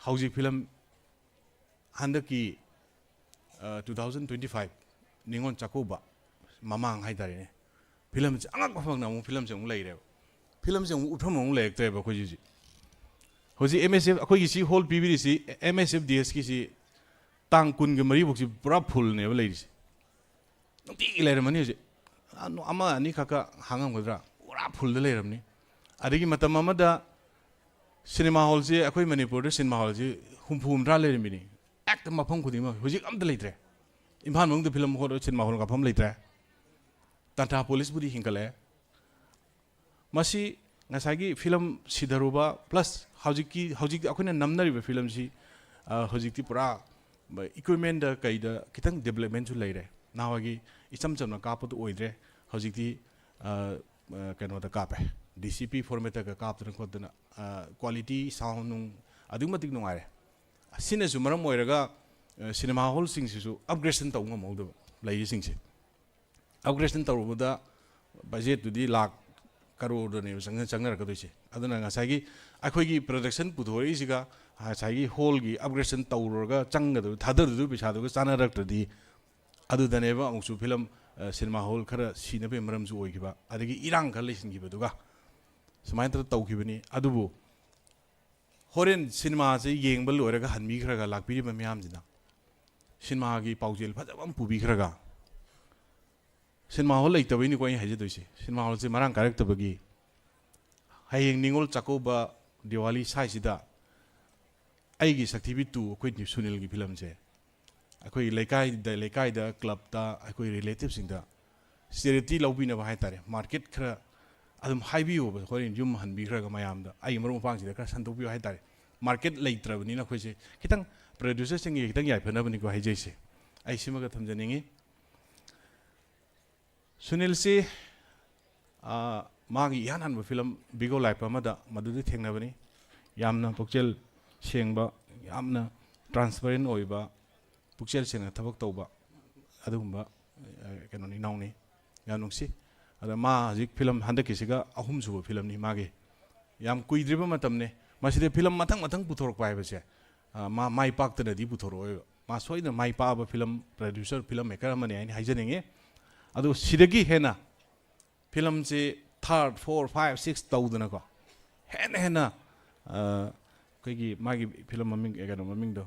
ꯍꯧꯖꯤꯛ ꯐꯤꯂꯝ ꯍꯟꯗꯛꯀꯤ 2025 ꯅꯤꯉꯣꯜ ꯆꯥꯛꯀꯧꯕ ꯃꯃꯥꯡ ꯍꯥꯏꯇꯥꯔꯦꯅꯦ ꯐꯤꯂꯝꯁꯦ ꯑꯉꯛꯄ ꯐꯪꯅ ꯑꯃꯨꯛ ꯐꯤꯂꯝꯁꯦ ꯑꯃꯨꯛ ꯂꯩꯔꯦꯕ ꯐꯤꯂꯝꯁꯦ ꯑꯃꯨꯛ ꯎꯠꯐꯝ ꯑꯃꯨꯛ ꯂꯩꯔꯛꯇ꯭ꯔꯦꯕ ꯑꯩꯈꯣꯏꯁꯤ ꯍꯧꯖꯤꯛ MSF ꯑꯩꯈꯣꯏꯒꯤ ꯁꯤ ꯍꯣꯜ ꯄꯤꯕꯤꯔꯤꯁꯤ MSF DSꯀꯤꯁꯤ ꯇꯥꯡ 24ꯐꯥꯎꯁꯤ ꯄꯨꯔꯥ ꯐꯨꯜꯅꯦꯕ ꯂꯩꯔꯤꯁꯦ ꯅꯨꯡꯇꯤꯒꯤ ꯂꯩꯔꯝꯃꯅꯤ ꯍꯧꯖꯤꯛ ꯑꯃ ꯑꯅꯤ ꯈꯛꯀ ꯍꯥꯡꯉꯝꯒꯗ꯭ꯔꯥ ꯄꯨꯔꯥ ꯐꯨꯜꯗ ꯂꯩꯔꯝꯅꯤ ꯑꯗꯒꯤ ꯃꯇꯝ ꯑꯃꯗ ꯁꯤꯅꯦꯃꯥ ꯍꯣꯜꯁꯤ ꯑꯩꯈꯣꯏ ꯃꯅꯤꯄꯨꯔꯗ ꯁꯤꯅꯦꯃꯥ ꯍꯣꯜꯁꯤ 60-60 ꯂꯩꯔꯝꯃꯤꯅꯤ ꯍꯦꯛꯇ ꯃꯐꯝ ꯈꯨꯗꯤꯡꯃꯛ ꯍꯧꯖꯤꯛ ꯑꯝꯇ ꯂꯩꯇ꯭ꯔꯦ ꯏꯝꯐꯥꯜ ꯃꯅꯨꯡꯗ ꯐꯤꯂꯝ ꯍꯣꯜ ꯁꯤꯅꯦꯃꯥ ꯍꯣꯜ ꯀꯥꯞꯐꯝ ꯂꯩꯇ꯭ꯔꯦ ꯇꯥꯟꯊꯥ ꯄꯨꯂꯤꯁꯄꯨꯗꯤ ꯍꯤꯡꯒꯠꯂꯛꯑꯦ ꯃꯁꯤ ꯉꯁꯥꯏꯒꯤ ꯐꯤꯂꯝ ꯁꯤꯙꯔꯨꯕ ꯄ꯭ꯂꯁ ꯍꯧꯖꯤꯛ ꯑꯩꯈꯣꯏꯅ ꯅꯝꯅꯔꯤꯕ ꯐꯤꯂꯝꯁꯤ ꯍꯧꯖꯤꯛꯇꯤ ꯄꯨꯔꯥ ꯏꯀ꯭ꯋꯤꯞꯃꯦꯟꯗ ꯀꯩꯗ ꯈꯤꯇꯪ ꯗꯦꯕꯂꯞꯃꯦꯟꯁꯨ ꯂꯩꯔꯦ ꯅꯍꯥꯟꯋꯥꯏꯒꯤ ꯏꯆꯝ ꯆꯝꯅ ꯀꯥꯞꯄꯗꯨ ꯑꯣꯏꯗ꯭ꯔꯦ ꯍꯧꯖꯤꯛꯇꯤ ꯀꯩꯅꯣꯗ ꯀꯥꯞꯄꯦ DCP ꯐꯣꯔꯃꯦꯠꯇꯒ ꯀꯥꯞꯇꯅ ꯈꯣꯠꯇꯅ ꯀ꯭ꯋꯥꯂꯤꯇꯤ ꯁꯥꯎꯟ ꯅꯨꯡ ꯑꯗꯨꯛꯀꯤ ꯃꯇꯤꯛ ꯅꯨꯡꯉꯥꯏꯔꯦ ꯑꯁꯤꯅꯁꯨ ꯃꯔꯝ ꯑꯣꯏꯔꯒ ꯁꯤꯅꯦꯃꯥ ꯍꯣꯜꯁꯤꯡꯁꯤꯁꯨ ꯑꯞꯒ꯭ꯔꯦꯗꯦꯁꯟ ꯇꯧꯕ ꯉꯝꯍꯧꯗꯕ ꯂꯩꯔꯤꯁꯤꯡꯁꯦ ꯑꯞꯒ꯭ꯔꯦꯗꯦꯁꯟ ꯇꯧꯔꯨꯕꯗ ꯕꯖꯦꯠꯇꯨꯗꯤ ꯂꯥꯛ ꯀꯔꯣꯔꯗꯅꯦꯕ ꯆꯪꯅꯔꯛꯀꯗꯣꯏꯁꯦ ꯑꯗꯨꯅ ꯉꯁꯥꯏꯒꯤ ꯑꯩꯈꯣꯏꯒꯤ ꯄ꯭ꯔꯗꯛꯁꯟ ꯄꯨꯊꯣꯔꯛꯏꯁꯤꯒ ꯉꯁꯥꯏꯒꯤ ꯍꯣꯜꯒꯤ ꯑꯞꯒ꯭ꯔꯦꯗꯦꯁꯟ ꯇꯧꯔꯨꯔꯒ ꯆꯪꯒꯗꯕ ꯊꯥꯗꯔꯨꯗꯣꯏ ꯄꯩꯁꯥꯗꯨꯒ ꯆꯥꯟꯅꯔꯛꯇ꯭ꯔꯗꯤ ꯑꯗꯨꯗꯅꯦꯕ ꯑꯃꯨꯛꯁꯨ ꯐꯤꯂꯝ ꯁꯤꯅꯦꯃꯥ ꯍꯣꯜ ꯈꯔ ꯁꯤꯅꯕꯒꯤ ꯃꯔꯝꯁꯨ ꯑꯣꯏꯈꯤꯕ ꯑꯗꯒꯤ ꯏꯔꯥꯡ ꯈꯔ ꯂꯩꯁꯤꯟꯈꯤꯕꯗꯨꯒ ꯁꯨꯃꯥꯏꯅ ꯇꯧꯈꯤꯕꯅꯤ ꯑꯗꯨꯕꯨ ꯍꯣꯔꯦꯟ ꯁꯤꯅꯦꯃꯥꯁꯤ ꯌꯦꯡꯕ ꯂꯣꯏꯔꯒ ꯍꯟꯕꯤꯈ꯭ꯔꯒ ꯂꯥꯛꯄꯤꯔꯤꯕ ꯃꯌꯥꯝꯁꯤꯅ ꯁꯤꯅꯦꯃꯥꯒꯤ ꯄꯥꯎꯖꯦꯜ ꯐꯖꯕ ꯑꯃ ꯄꯨꯕꯤꯈ꯭ꯔꯒ ꯁꯤꯅꯦꯃꯥ ꯍꯣꯜ ꯂꯩꯇꯕꯩꯅꯤꯀꯣ ꯑꯩ ꯍꯥꯏꯖꯗꯣꯏꯁꯦ ꯁꯤꯅꯦꯃꯥ ꯍꯣꯜꯁꯦ ꯃꯔꯥꯡ ꯀꯥꯏꯔꯛꯇꯕꯒꯤ ꯍꯌꯦꯡ ꯅꯤꯉꯣꯜ ꯆꯥꯛꯀꯧꯕ ꯗꯤꯋꯥꯂꯤ ꯁ꯭ꯋꯥꯏꯁꯤꯗ ꯑꯩꯒꯤ ꯁꯛꯊꯤꯕꯤ 2 ꯑꯩꯈꯣꯏ ꯁꯨꯅꯤꯜꯒꯤ ꯐꯤꯂꯝꯁꯦ ꯑꯩꯈꯣꯏ ꯂꯩꯀꯥꯏꯗ ꯀ꯭ꯂꯕꯇ ꯑꯩꯈꯣꯏ ꯔꯤꯂꯦꯇꯤꯚꯁꯤꯡꯗ ꯆꯦꯔꯤꯇꯤ ꯂꯧꯕꯤꯅꯕ ꯍꯥꯏꯇꯥꯔꯦ ꯃꯥꯔꯀꯦꯠ ꯈꯔ ꯑꯗꯨꯝ ꯍꯥꯏꯕꯤꯌꯣꯕ ꯍꯣꯔꯦꯟ ꯌꯨꯝ ꯍꯟꯕꯤꯈ꯭ꯔꯒ ꯃꯌꯥꯝꯗ ꯑꯩꯒꯤ ꯃꯔꯨꯞ ꯃꯄꯥꯡꯁꯤꯗ ꯈꯔ ꯁꯟꯗꯣꯛꯄꯤꯌꯨ ꯍꯥꯏꯇꯥꯔꯦ ꯃꯥꯔꯀꯦꯠ ꯂꯩꯇ꯭ꯔꯕꯅꯤꯅ ꯑꯩꯈꯣꯏꯁꯦ ꯈꯤꯇꯪ ꯄ꯭ꯔꯣꯗ꯭ꯌꯨꯁꯔꯁꯤꯡꯒꯤ ꯈꯤꯇꯪ ꯌꯥꯏꯐꯅꯕꯅꯤꯀꯣ ꯍꯥꯏꯖꯩꯁꯦ ꯑꯩ ꯁꯤꯃꯒ ꯊꯝꯖꯅꯤꯡꯉꯤ ꯁꯨꯅꯤꯜꯁꯤ ꯃꯥꯒꯤ ꯏꯍꯥꯟ ꯍꯥꯟꯕ ꯐꯤꯂꯝ ꯕꯤꯒꯣ ꯂꯥꯏꯐ ꯑꯃꯗ ꯃꯗꯨꯗ ꯊꯦꯡꯅꯕꯅꯤ ꯌꯥꯝꯅ ꯄꯨꯛꯆꯦꯜ ꯁꯦꯡꯕ ꯌꯥꯝꯅ ꯇ꯭ꯔꯥꯟꯁꯄꯔꯦꯟ ꯑꯣꯏꯕ ꯄꯨꯛꯆꯦꯜ ꯁꯦꯡꯅ ꯊꯕꯛ ꯇꯧꯕ ꯑꯗꯨꯒꯨꯝꯕ ꯀꯩꯅꯣꯅꯤ ꯏꯅꯥꯎꯅꯤ ꯌꯥꯝ ꯅꯨꯡꯁꯤ ꯑꯗ ꯃꯥ ꯍꯧꯖꯤꯛ ꯐꯤꯂꯝ ꯍꯟꯗꯛꯀꯤꯁꯤꯒ 3ꯁꯨꯕ ꯐꯤꯂꯝꯅꯤ ꯃꯥꯒꯤ ꯌꯥꯝ ꯀꯨꯏꯗ꯭ꯔꯤꯕ ꯃꯇꯝꯅꯤ ꯃꯁꯤꯗ ꯐꯤꯂꯝ ꯃꯊꯪ ꯄꯨꯊꯣꯔꯛꯄ ꯍꯥꯏꯕꯁꯦ ꯃꯥ ꯃꯥꯏ ꯄꯥꯛꯇꯅꯗꯤ ꯄꯨꯊꯣꯔꯛꯑꯣꯏꯕ ꯃꯥ ꯁꯣꯏꯗꯅ ꯃꯥꯏ ꯄꯥꯛꯑꯕ ꯐꯤꯂꯝ ꯄ꯭ꯔꯣꯗ꯭ꯌꯨꯁꯔ ꯐꯤꯂꯝ ꯃꯦꯀꯔ ꯑꯃꯅꯤ ꯍꯥꯏꯅ ꯍꯥꯏꯖꯅꯤꯡꯉꯤ ꯑꯗꯨ ꯁꯤꯗꯒꯤ ꯍꯦꯟꯅ ꯐꯤꯂꯝꯁꯤ 3, 4, 5, 6 ꯇꯧꯗꯅꯀꯣ ꯍꯦꯟꯅ ꯑꯩꯈꯣꯏꯒꯤ ꯃꯥꯒꯤ ꯐꯤꯂꯝ ꯃꯃꯤꯡ ꯀꯩꯅꯣ ꯃꯃꯤꯡꯗꯣ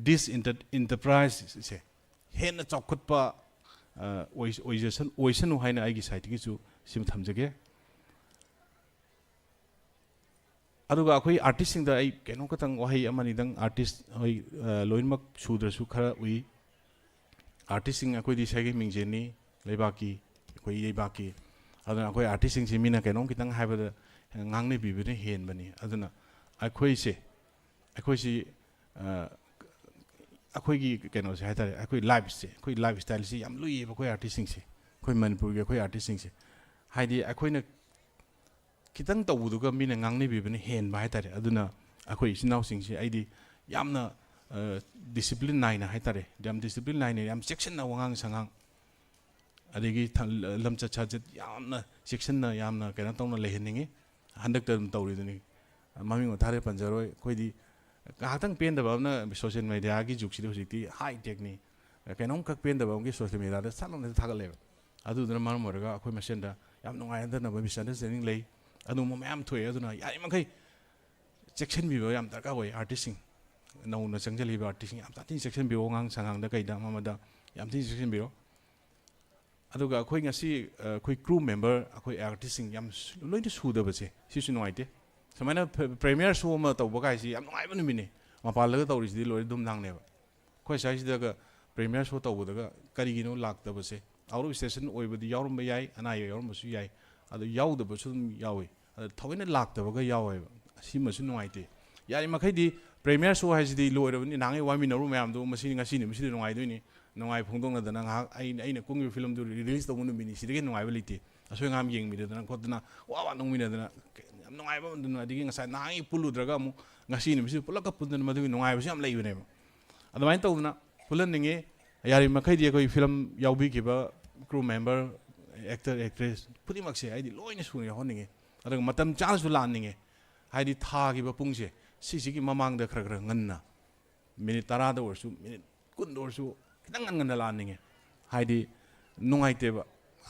ꯗꯤꯁ ኢꯟꯇꯔꯄ꯭ꯔꯥꯏꯁꯁꯦ ꯍꯦꯟꯅ ꯆꯥꯎꯈꯠꯄ ꯑꯣꯏꯁꯅꯨ ꯍꯥꯏꯅ ꯑꯩꯒꯤ ꯁꯥꯏꯠꯇꯒꯤꯁꯨ ꯁꯤꯃ ꯊꯝꯖꯒꯦ ꯑꯗꯨꯒ ꯑꯩꯈꯣꯏ ꯑꯥꯔꯇꯤꯁꯁꯤꯡꯗ ꯑꯩ ꯀꯩꯅꯣ ꯈꯇꯪ ꯋꯥꯍꯩ ꯑꯃꯅꯤꯗꯪ ꯑꯥꯔꯇꯤꯁ ꯍꯣꯏ ꯂꯣꯏꯅꯃꯛ ꯁꯨꯗ꯭ꯔꯁꯨ ꯈꯔ ꯎꯏ ꯑꯥꯔꯇꯤꯁꯁꯤꯡ ꯑꯩꯈꯣꯏꯗꯤ ꯁꯥꯏꯒꯩ ꯃꯤꯡꯖꯦꯟꯅꯤ ꯂꯩꯕꯥꯛꯀꯤ ꯑꯩꯈꯣꯏ ꯂꯩꯕꯥꯛꯀꯤ ꯑꯗꯨꯅ ꯑꯩꯈꯣꯏ ꯑꯥꯔꯇꯤꯁꯁꯤꯡꯁꯤ ꯃꯤꯅ ꯀꯩꯅꯣꯝ ꯈꯤꯇꯪ ꯍꯥꯏꯕꯗ ꯉꯥꯡꯅꯕꯤꯕꯅ ꯍꯦꯟꯕꯅꯤ ꯑꯗꯨꯅ ꯑꯩꯈꯣꯏꯁꯤ ꯑꯩꯈꯣꯏꯒꯤ ꯀꯩꯅꯣꯁꯦ ꯍꯥꯏꯇꯥꯔꯦ ꯑꯩꯈꯣꯏ ꯂꯥꯏꯐꯁꯦ ꯑꯩꯈꯣꯏ ꯂꯥꯏꯐ ꯁ꯭ꯇꯥꯏꯜꯁꯤ ꯌꯥꯝ ꯂꯨꯏꯌꯦꯕ ꯑꯩꯈꯣꯏ ꯑꯥꯔꯇꯤꯁꯁꯤꯡꯁꯦ ꯑꯩꯈꯣꯏ ꯃꯅꯤꯄꯨꯔꯒꯤ ꯑꯩꯈꯣꯏ ꯑꯥꯔꯇꯤꯁꯁꯤꯡꯁꯦ ꯍꯥꯏꯗꯤ ꯑꯩꯈꯣꯏꯅ ꯈꯤꯇꯪ ꯇꯧꯕꯗꯨꯒ ꯃꯤꯅ ꯉꯥꯡꯅꯕꯤꯕꯅ ꯍꯦꯟꯕ ꯍꯥꯏꯇꯥꯔꯦ ꯑꯗꯨꯅ ꯑꯩꯈꯣꯏ ꯏꯆꯤꯟ ꯏꯅꯥꯎꯁꯤꯡꯁꯦ ꯑꯩꯗꯤ ꯌꯥꯝꯅ ꯗꯤꯁꯤꯄ꯭ꯂꯤꯟ ꯅꯥꯏꯅ ꯍꯥꯏꯇꯥꯔꯦ ꯌꯥꯝ ꯗꯤꯁꯤꯄ꯭ꯂꯤन ꯅꯥꯏꯅ ꯌꯥꯝ ꯆꯦꯛꯁꯤꯟꯅ ꯋꯥꯉꯥꯡ ꯁꯉꯥꯡ ꯑꯗꯒꯤ ꯂꯝꯆꯠ ꯁꯥꯖꯠ ꯌꯥꯝꯅ ꯆꯦꯛꯁꯤꯟꯅ ꯌꯥꯝꯅ ꯀꯩꯅꯣ ꯇꯧꯅ ꯂꯩꯍꯟꯅꯤꯡꯉꯤ ꯍꯟꯗꯛꯇ ꯑꯗꯨꯝ ꯇꯧꯔꯤꯗꯨꯅꯤ ꯃꯃꯤꯡ ꯃꯊꯥꯗꯤ ꯄꯟꯖꯔꯣꯏ ꯑꯩꯈꯣꯏꯗꯤ ꯉꯥꯏꯍꯥꯛꯇꯪ ꯄꯦꯟꯗꯕ ꯑꯃꯅ ꯁꯣꯁꯤꯌꯦꯜ ꯃꯦꯗꯤꯌꯥꯒꯤ ꯖꯨꯒꯁꯤꯗꯤ ꯍꯧꯖꯤꯛꯇꯤ ꯍꯥꯏ ꯇꯦꯛꯅꯤ ꯀꯩꯅꯣꯝ ꯈꯛ ꯄꯦꯟꯗꯕ ꯑꯃꯒꯤ ꯁꯣꯁꯤꯌꯦꯜ ꯃꯦꯗꯤꯌꯥꯗ ꯁꯠꯂꯥꯎꯅ ꯊꯥꯒꯠꯂꯦꯕ ꯑꯗꯨꯗꯨꯅ ꯃꯔꯝ ꯑꯣꯏꯔꯒ ꯑꯩꯈꯣꯏ ꯃꯁꯦꯟꯗ ꯌꯥꯝ ꯅꯨꯡꯉꯥꯏꯍꯟꯗꯅꯕ ꯃꯤꯁꯑꯟꯗꯔꯁꯇꯦꯟꯗꯤꯡ ꯂꯩ ꯑꯗꯨꯒꯨꯝꯕ ꯃꯌꯥꯝ ꯊꯣꯛꯑꯦ ꯑꯗꯨꯅ ꯌꯥꯔꯤꯃꯈꯩ ꯆꯦꯛꯁꯤꯟꯕꯤꯕ ꯌꯥꯝ ꯗꯔꯀꯥꯔ ꯑꯣꯏ ꯑꯥꯔꯇꯤꯁꯁꯤꯡ ꯅꯧꯅ ꯆꯪꯁꯤꯜꯂꯤꯕ ꯑꯥꯔꯇꯤꯁꯁꯤꯡ ꯌꯥꯝ ꯊꯤꯅ ꯆꯦꯛꯁꯤꯟꯕꯤꯌꯣ ꯑꯉꯥꯡ ꯁꯉꯥꯡꯗ ꯀꯩꯗ ꯑꯃꯗ ꯌꯥꯝ ꯊꯤꯅ ꯆꯦꯛꯁꯤꯟꯕꯤꯔꯣ ꯑꯗꯨꯒ ꯑꯩꯈꯣꯏ ꯉꯁꯤ ꯑꯩꯈꯣꯏ ꯀ꯭ꯔꯨ ꯃꯦꯝꯕꯔ ꯑꯩꯈꯣꯏ ꯑꯥꯔꯇꯤꯁꯁꯤꯡ ꯌꯥꯝ ꯂꯣꯏꯅ ꯁꯨꯗꯕꯁꯦ ꯁꯤꯁꯨ ꯅꯨꯡꯉꯥꯏꯇꯦ ꯁꯨꯃꯥꯏꯅ ꯄ꯭ꯔꯦꯃꯤꯌꯔ ꯁꯣ ꯑꯃ ꯇꯧꯕ ꯀꯥꯏꯁꯤ ꯌꯥꯝ ꯅꯨꯡꯉꯥꯏꯕ ꯅꯨꯃꯤꯠꯅꯤ ꯃꯄꯥꯟꯗꯒ ꯇꯧꯔꯤꯁꯤꯗꯤ ꯂꯣꯏꯅ ꯗꯨꯝꯗꯥꯡꯅꯦꯕ ꯑꯩꯈꯣꯏ ꯁ꯭ꯋꯥꯏꯁꯤꯗꯒ ꯄ꯭ꯔꯦꯃꯤꯌꯔ ꯁꯣ ꯇꯧꯕꯗꯒ ꯀꯔꯤꯒꯤꯅꯣ ꯂꯥꯛꯇꯕꯁꯦ ꯑꯥꯎꯠ ꯑꯣꯐ ꯁ꯭ꯇꯦꯁꯟ ꯑꯣꯏꯕꯗꯤ ꯌꯥꯎꯔꯝꯕ ꯌꯥꯏ ꯑꯅꯥ ꯑꯌꯦꯛ ꯌꯥꯎꯔꯝꯕꯁꯨ ꯌꯥꯏ ꯑꯗꯣ ꯌꯥꯎꯗꯕꯁꯨ ꯑꯗꯨꯝ ꯌꯥꯎꯏ ꯑꯗꯣ ꯊꯑꯣꯏꯅ ꯂꯥꯛꯇꯕꯒ ꯌꯥꯎꯋꯦꯕ ꯁꯤꯃꯁꯨ ꯅꯨꯡꯉꯥꯏꯇꯦ ꯌꯥꯔꯤꯃꯈꯩꯗꯤ ꯄ꯭ꯔꯦꯃꯤꯌꯔ ꯁꯣ ꯍꯥꯏꯁꯤꯗꯤ ꯂꯣꯏꯔꯕꯅꯤ ꯅꯍꯥꯟꯒꯩ ꯋꯥꯃꯤꯟꯅꯔꯨ ꯃꯌꯥꯝꯗꯣ ꯉꯁꯤ ꯅꯨꯃꯤꯠꯁꯤꯗ ꯅꯨꯡꯉꯥꯏꯗꯣꯏꯅꯤ ꯅꯨꯡꯉꯥꯏ ꯐꯣꯡꯗꯣꯛꯅꯗꯅ ꯉꯥꯏꯍꯥꯛ ꯑꯩꯅ ꯀꯨꯝꯈꯤꯕ ꯐꯤꯂꯝꯗꯨ ꯔꯤꯂꯤꯁ ꯇꯧꯕ ꯅꯨꯃꯤꯠꯅꯤ ꯁꯤꯗꯒꯤ ꯅꯨꯡꯉꯥꯏꯕ ꯂꯩꯇꯦ ꯑꯁꯣꯏ ꯑꯉꯥꯝ ꯌꯦꯡꯃꯤꯟꯅꯗꯅ ꯈꯣꯠꯇꯅ ꯋꯥ ꯅꯣꯡꯃꯤꯟꯅꯗꯅ ꯌꯥꯝ ꯅꯨꯡꯉꯥꯏꯕ ꯑꯗꯨꯅ ꯑꯗꯒꯤ ꯉꯁꯥꯏ ꯅꯍꯥꯟꯒꯤ ꯄꯨꯜꯂꯨꯗ꯭ꯔꯒ ꯑꯃꯨꯛ ꯉꯁꯤ ꯅꯨꯃꯤꯠꯁꯤꯗ ꯄꯨꯜꯂꯛꯀ ꯄꯨꯟꯗꯅ ꯃꯗꯨꯒꯤ ꯅꯨꯡꯉꯥꯏꯕꯁꯨ ꯌꯥꯝ ꯂꯩꯕꯅꯦꯕ ꯑꯗꯨꯃꯥꯏꯅ ꯇꯧꯗꯅ ꯄꯨꯜꯍꯟꯅꯤꯡꯉꯤ ꯌꯥꯔꯤꯃꯈꯩꯗꯤ ꯑꯩꯈꯣꯏ ꯐꯤꯂꯝ ꯌꯥꯎꯕꯤꯈꯤꯕ ꯀ꯭ꯔꯨ ꯃꯦꯝꯕꯔ ꯑꯦꯛꯇꯔ ꯑꯦꯛꯇ꯭ꯔꯦꯁ ꯈꯨꯗꯤꯡꯃꯛꯁꯦ ꯑꯩꯗꯤ ꯂꯣꯏꯅ ꯁꯨꯅ ꯌꯥꯎꯍꯟꯅꯤꯡꯉꯤ ꯑꯗꯨꯒ ꯃꯇꯝ ꯆꯥꯅꯁꯨ ꯂꯥꯛꯍꯟꯅꯤꯡꯉꯤ ꯍꯥꯏꯗꯤ ꯊꯥꯈꯤꯕ ꯄꯨꯡꯁꯦ ꯁꯤꯁꯤꯒꯤ ꯃꯃꯥꯡꯗ ꯈꯔ ꯉꯟꯅ ꯃꯤꯅꯤꯠ 10ꯗ ꯑꯣꯏꯔꯁꯨ ꯃꯤꯅꯤꯠ 10ꯗ ꯑꯣꯏꯔꯁꯨ ꯈꯤꯇꯪ ꯉꯟꯅ ꯂꯥꯛꯍꯟꯅꯤꯡꯉꯤ ꯍꯥꯏꯗꯤ ꯅꯨꯡꯉꯥꯏꯇꯦꯕ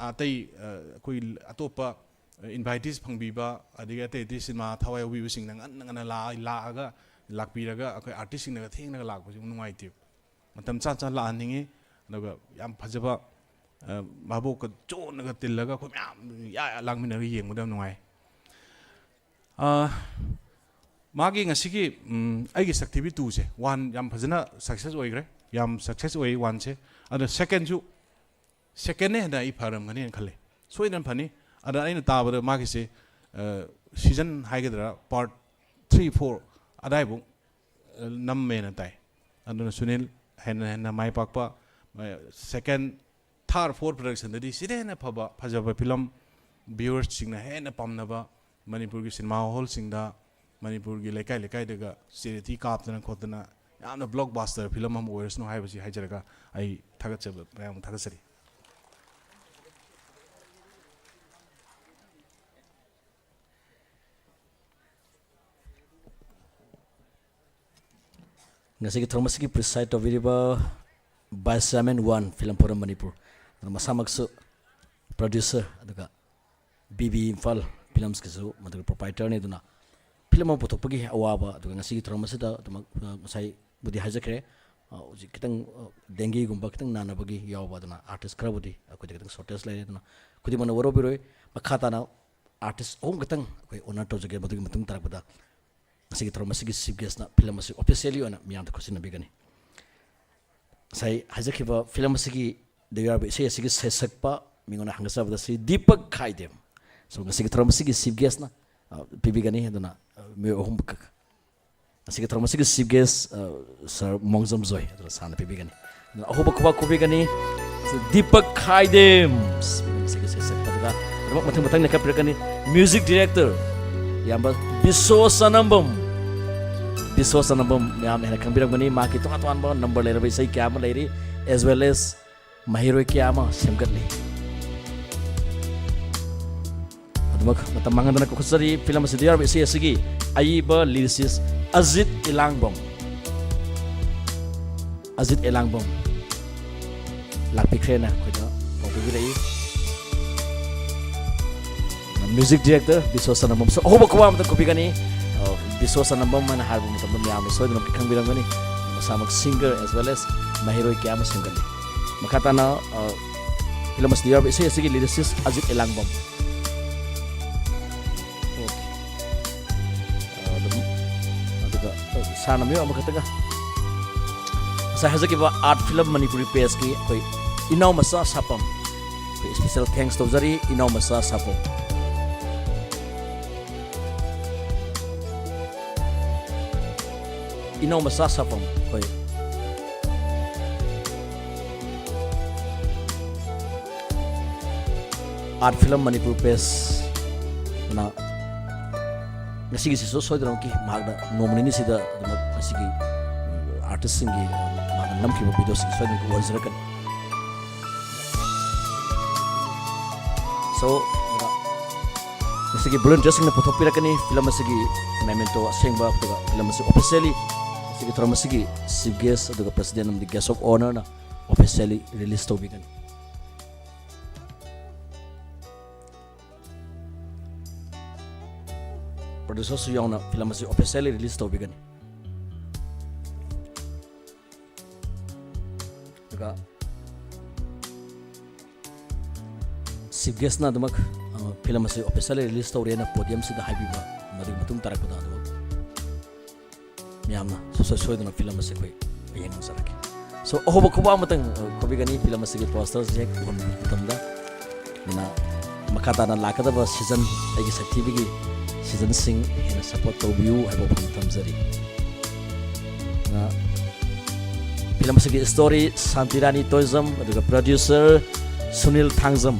ꯑꯇꯩ ꯑꯩꯈꯣই ꯑꯇꯣꯞꯄ ꯏꯟꯚꯥꯏꯇꯤꯁ ꯐꯪꯕꯤꯕ ꯑꯗꯒꯤ ꯑꯇꯩ ꯁꯤꯅꯦꯃꯥ ꯊꯋꯥꯏ ꯌꯥꯎꯕꯤꯕꯁꯤꯡꯅ ꯉꯟꯅ ꯂꯥꯛꯑꯒ ꯂꯥꯛꯄꯤꯔꯒ ꯑꯩꯈꯣꯏ ꯑꯥꯔꯇꯤꯁꯁꯤꯡꯅꯒ ꯊꯦꯡꯅꯒ ꯂꯥꯛꯄꯁꯤ ꯅꯨꯡꯉꯥꯏꯇꯦꯕ ꯃꯇꯝ ꯆꯥꯅ ꯂꯥꯛꯍꯟꯅꯤꯡꯉꯤ ꯑꯗꯨꯒ ꯌꯥꯝ ꯐꯖꯕ ꯃꯕꯣꯛꯀ ꯆꯣꯟꯅꯒ ꯇꯤꯜꯂꯒ ꯑꯩꯈꯣꯏ ꯃꯌꯥꯝ ꯂꯥꯡꯃꯤꯟꯅꯔꯒ ꯌꯦꯡꯕꯗ ꯌꯥꯝ ꯅꯨꯡꯉꯥꯏ मागी ngасigi aigi saktibi 2 se 1 yam phajana success oigre yam success oi 1 se ada second ju second ne da I pharam ngani khale soidan phani ada aina tabada magi se season haigedra part 3 4 adai bu nam me na tai aduna sunil hen mai pakpa second third fourth production dadi side na phaba phajaba film viewers singna hena pamnaba manipur gi cinema hall singda manipur gi lekai daga serity kaptana khotana yamna blockbuster film am oirsno haibasi haijaraga ai thagatsaba mayam thagatsari ngasi ki thormasiki preside oviriba Basamen 1 film forum Manipur masamaksu producer aduga BB Imphal films kisu madu proprietor ne duna film potopagi awaba aduga ngasi ki thormasida adumak masai budi hajakre kitang dengi gumba kitang nanabagi yawba duna artist krabudi akoi kitang shortage lai duna kudi mana waro biroi makhata na artist om kitang akoi honor to jage madu matung tarakpada ngasi ki thormasiki chief guest na film asi officially ona miyam ta khosina bigani sai hajakiba film asigi deyarba sei asigi sesakpa mingona hangasabda si Deepak Khaidem so ngasigi thormasigi chief guest na pibigani aduna me ohum bak asigi thormasigi chief guest sir Mongjam Joy aduna sana pibigani ahoba kuba kubigani Deepak Khaidem asigi sesakpa daga mathang ne kapirkani music director yamba Biswasanambam ma'am है खंबीरमनी मा की तोंगा तोंगा number लेर बै सही क्या म लेरी as well as mahiro क्या म सेमगतली अदमक मत मंगदना को खसरी फिल्म से दियार बै सही असगी आइबा लिरिसिस अजित इलांगबम लापिख्रेना खोदा पबुगिरै म्यूजिक डायरेक्टर Biswasanambam so होबो कोवा मत कोपिगनी Biswasanambam mana harbu matam miyam soidna khangbiramgani masamak singer as well as mahiroi kyama singgali makatana film asdiyar ise asigi lyricist Ajit Elangbam aduga sana miyo amakataga sa hazaki ba art film Manipuri page ki koi inaw masa sapam special thanks to jari inaw masa sapam inaw masa sapam koi art film Manipur page na ngasigi si so soidram ki magda nominee sida ngasigi artist singi mag namki ba video sigi soidram ko wazrakan so ngasigi brilliant dressing na photopira kani film asigi memento asengba film asigi officially sigi throm sigi chief guest aduga president of the guest of honor na officially release to begin producer su yauna film asi officially release to begin aduga chief guest na dumak film asi officially release to rena podium sida haibiba madu matung tarak pada adu miyamna so dana film asi koi ayeng sarake so ohoba kuba matang kobi gani film asi posters jek on tamda na makata na lakada ba season agi sakti bigi season sing hena support to view haibo pham tamzari na film asi story Santirani Toism aduga producer Sunil Thangzam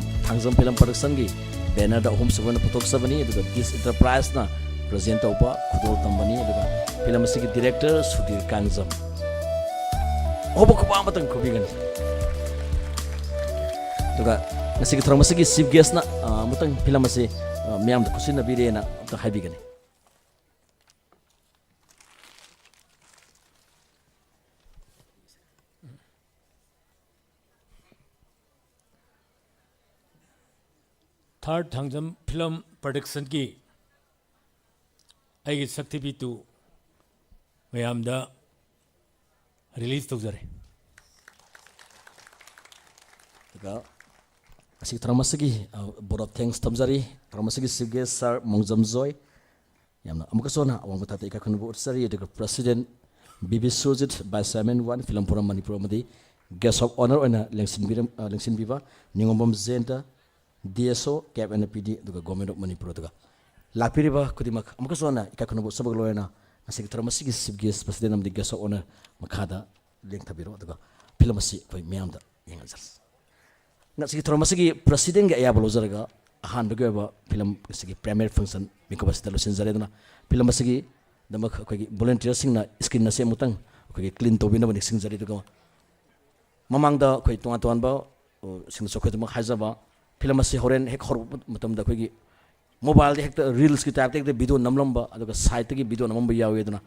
film production gi banner da home subana putok sabani aduga this enterprise na present oba khudol tambani aduga film asi director Sudhir Kangjam oba kuba matang kubigan aduga nasi throm asi chief guest na mutang film asi miyam da kusina birena to haibigani third Thangjam film production की आई शक्ति भी तू मैम release तौजरे asi throm asi board of thanks tamzari throm asi chief guest sir Mongjam Joy yamna amuka sona awang bata ika khun bo sari the president BB Sujit by Simon One film program Manipur amadi guest of honor oina lengsin biba ningombam zenta DSO cap and PD the government of Manipur the lapiriba kudimak amuka sona ika khun bo sabak loena asi throm asi chief guest president of the guest of honor makhada leng thabiro the film asi koi miyam da yengal nasi throm asi president ga ya bolozaraga ahan bege ba film asi premiere function mikobas talusin zaredna film asi damak koi volunteer sing na screen na se mutang koi clean to bina bani sing zari to mamang da koi tuan ba sing so koi damak haja ba film asi horen hek hor matam da koi mobile de hek reels ki type de video namlam ba aduga site ki video namam ba yawe duna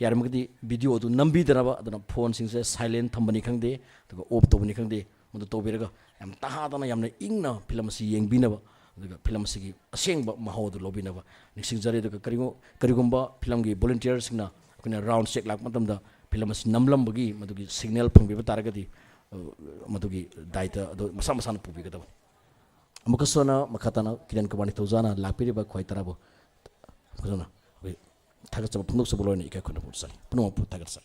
yar magdi video du nambi dana ba aduna phone sing se silent thambani khangde aduga off to bani khangde mudu to biraga yam tahadana yamna ingna film asi yengbina ba aduga film asi gi asengba mahodu lobina ba nising jari aduga karigumba film gi volunteer singna kuna round check lak matam da film asi namlam bagi madugi signal phangbi ba taragadi madugi daita adu masa masana pubi ga amuka sona makatana kidan kabani tawzana lapiri ba khoi tarabo amuka tagat sa punok sa buloy na ikay kuna po sali puno po tagat sa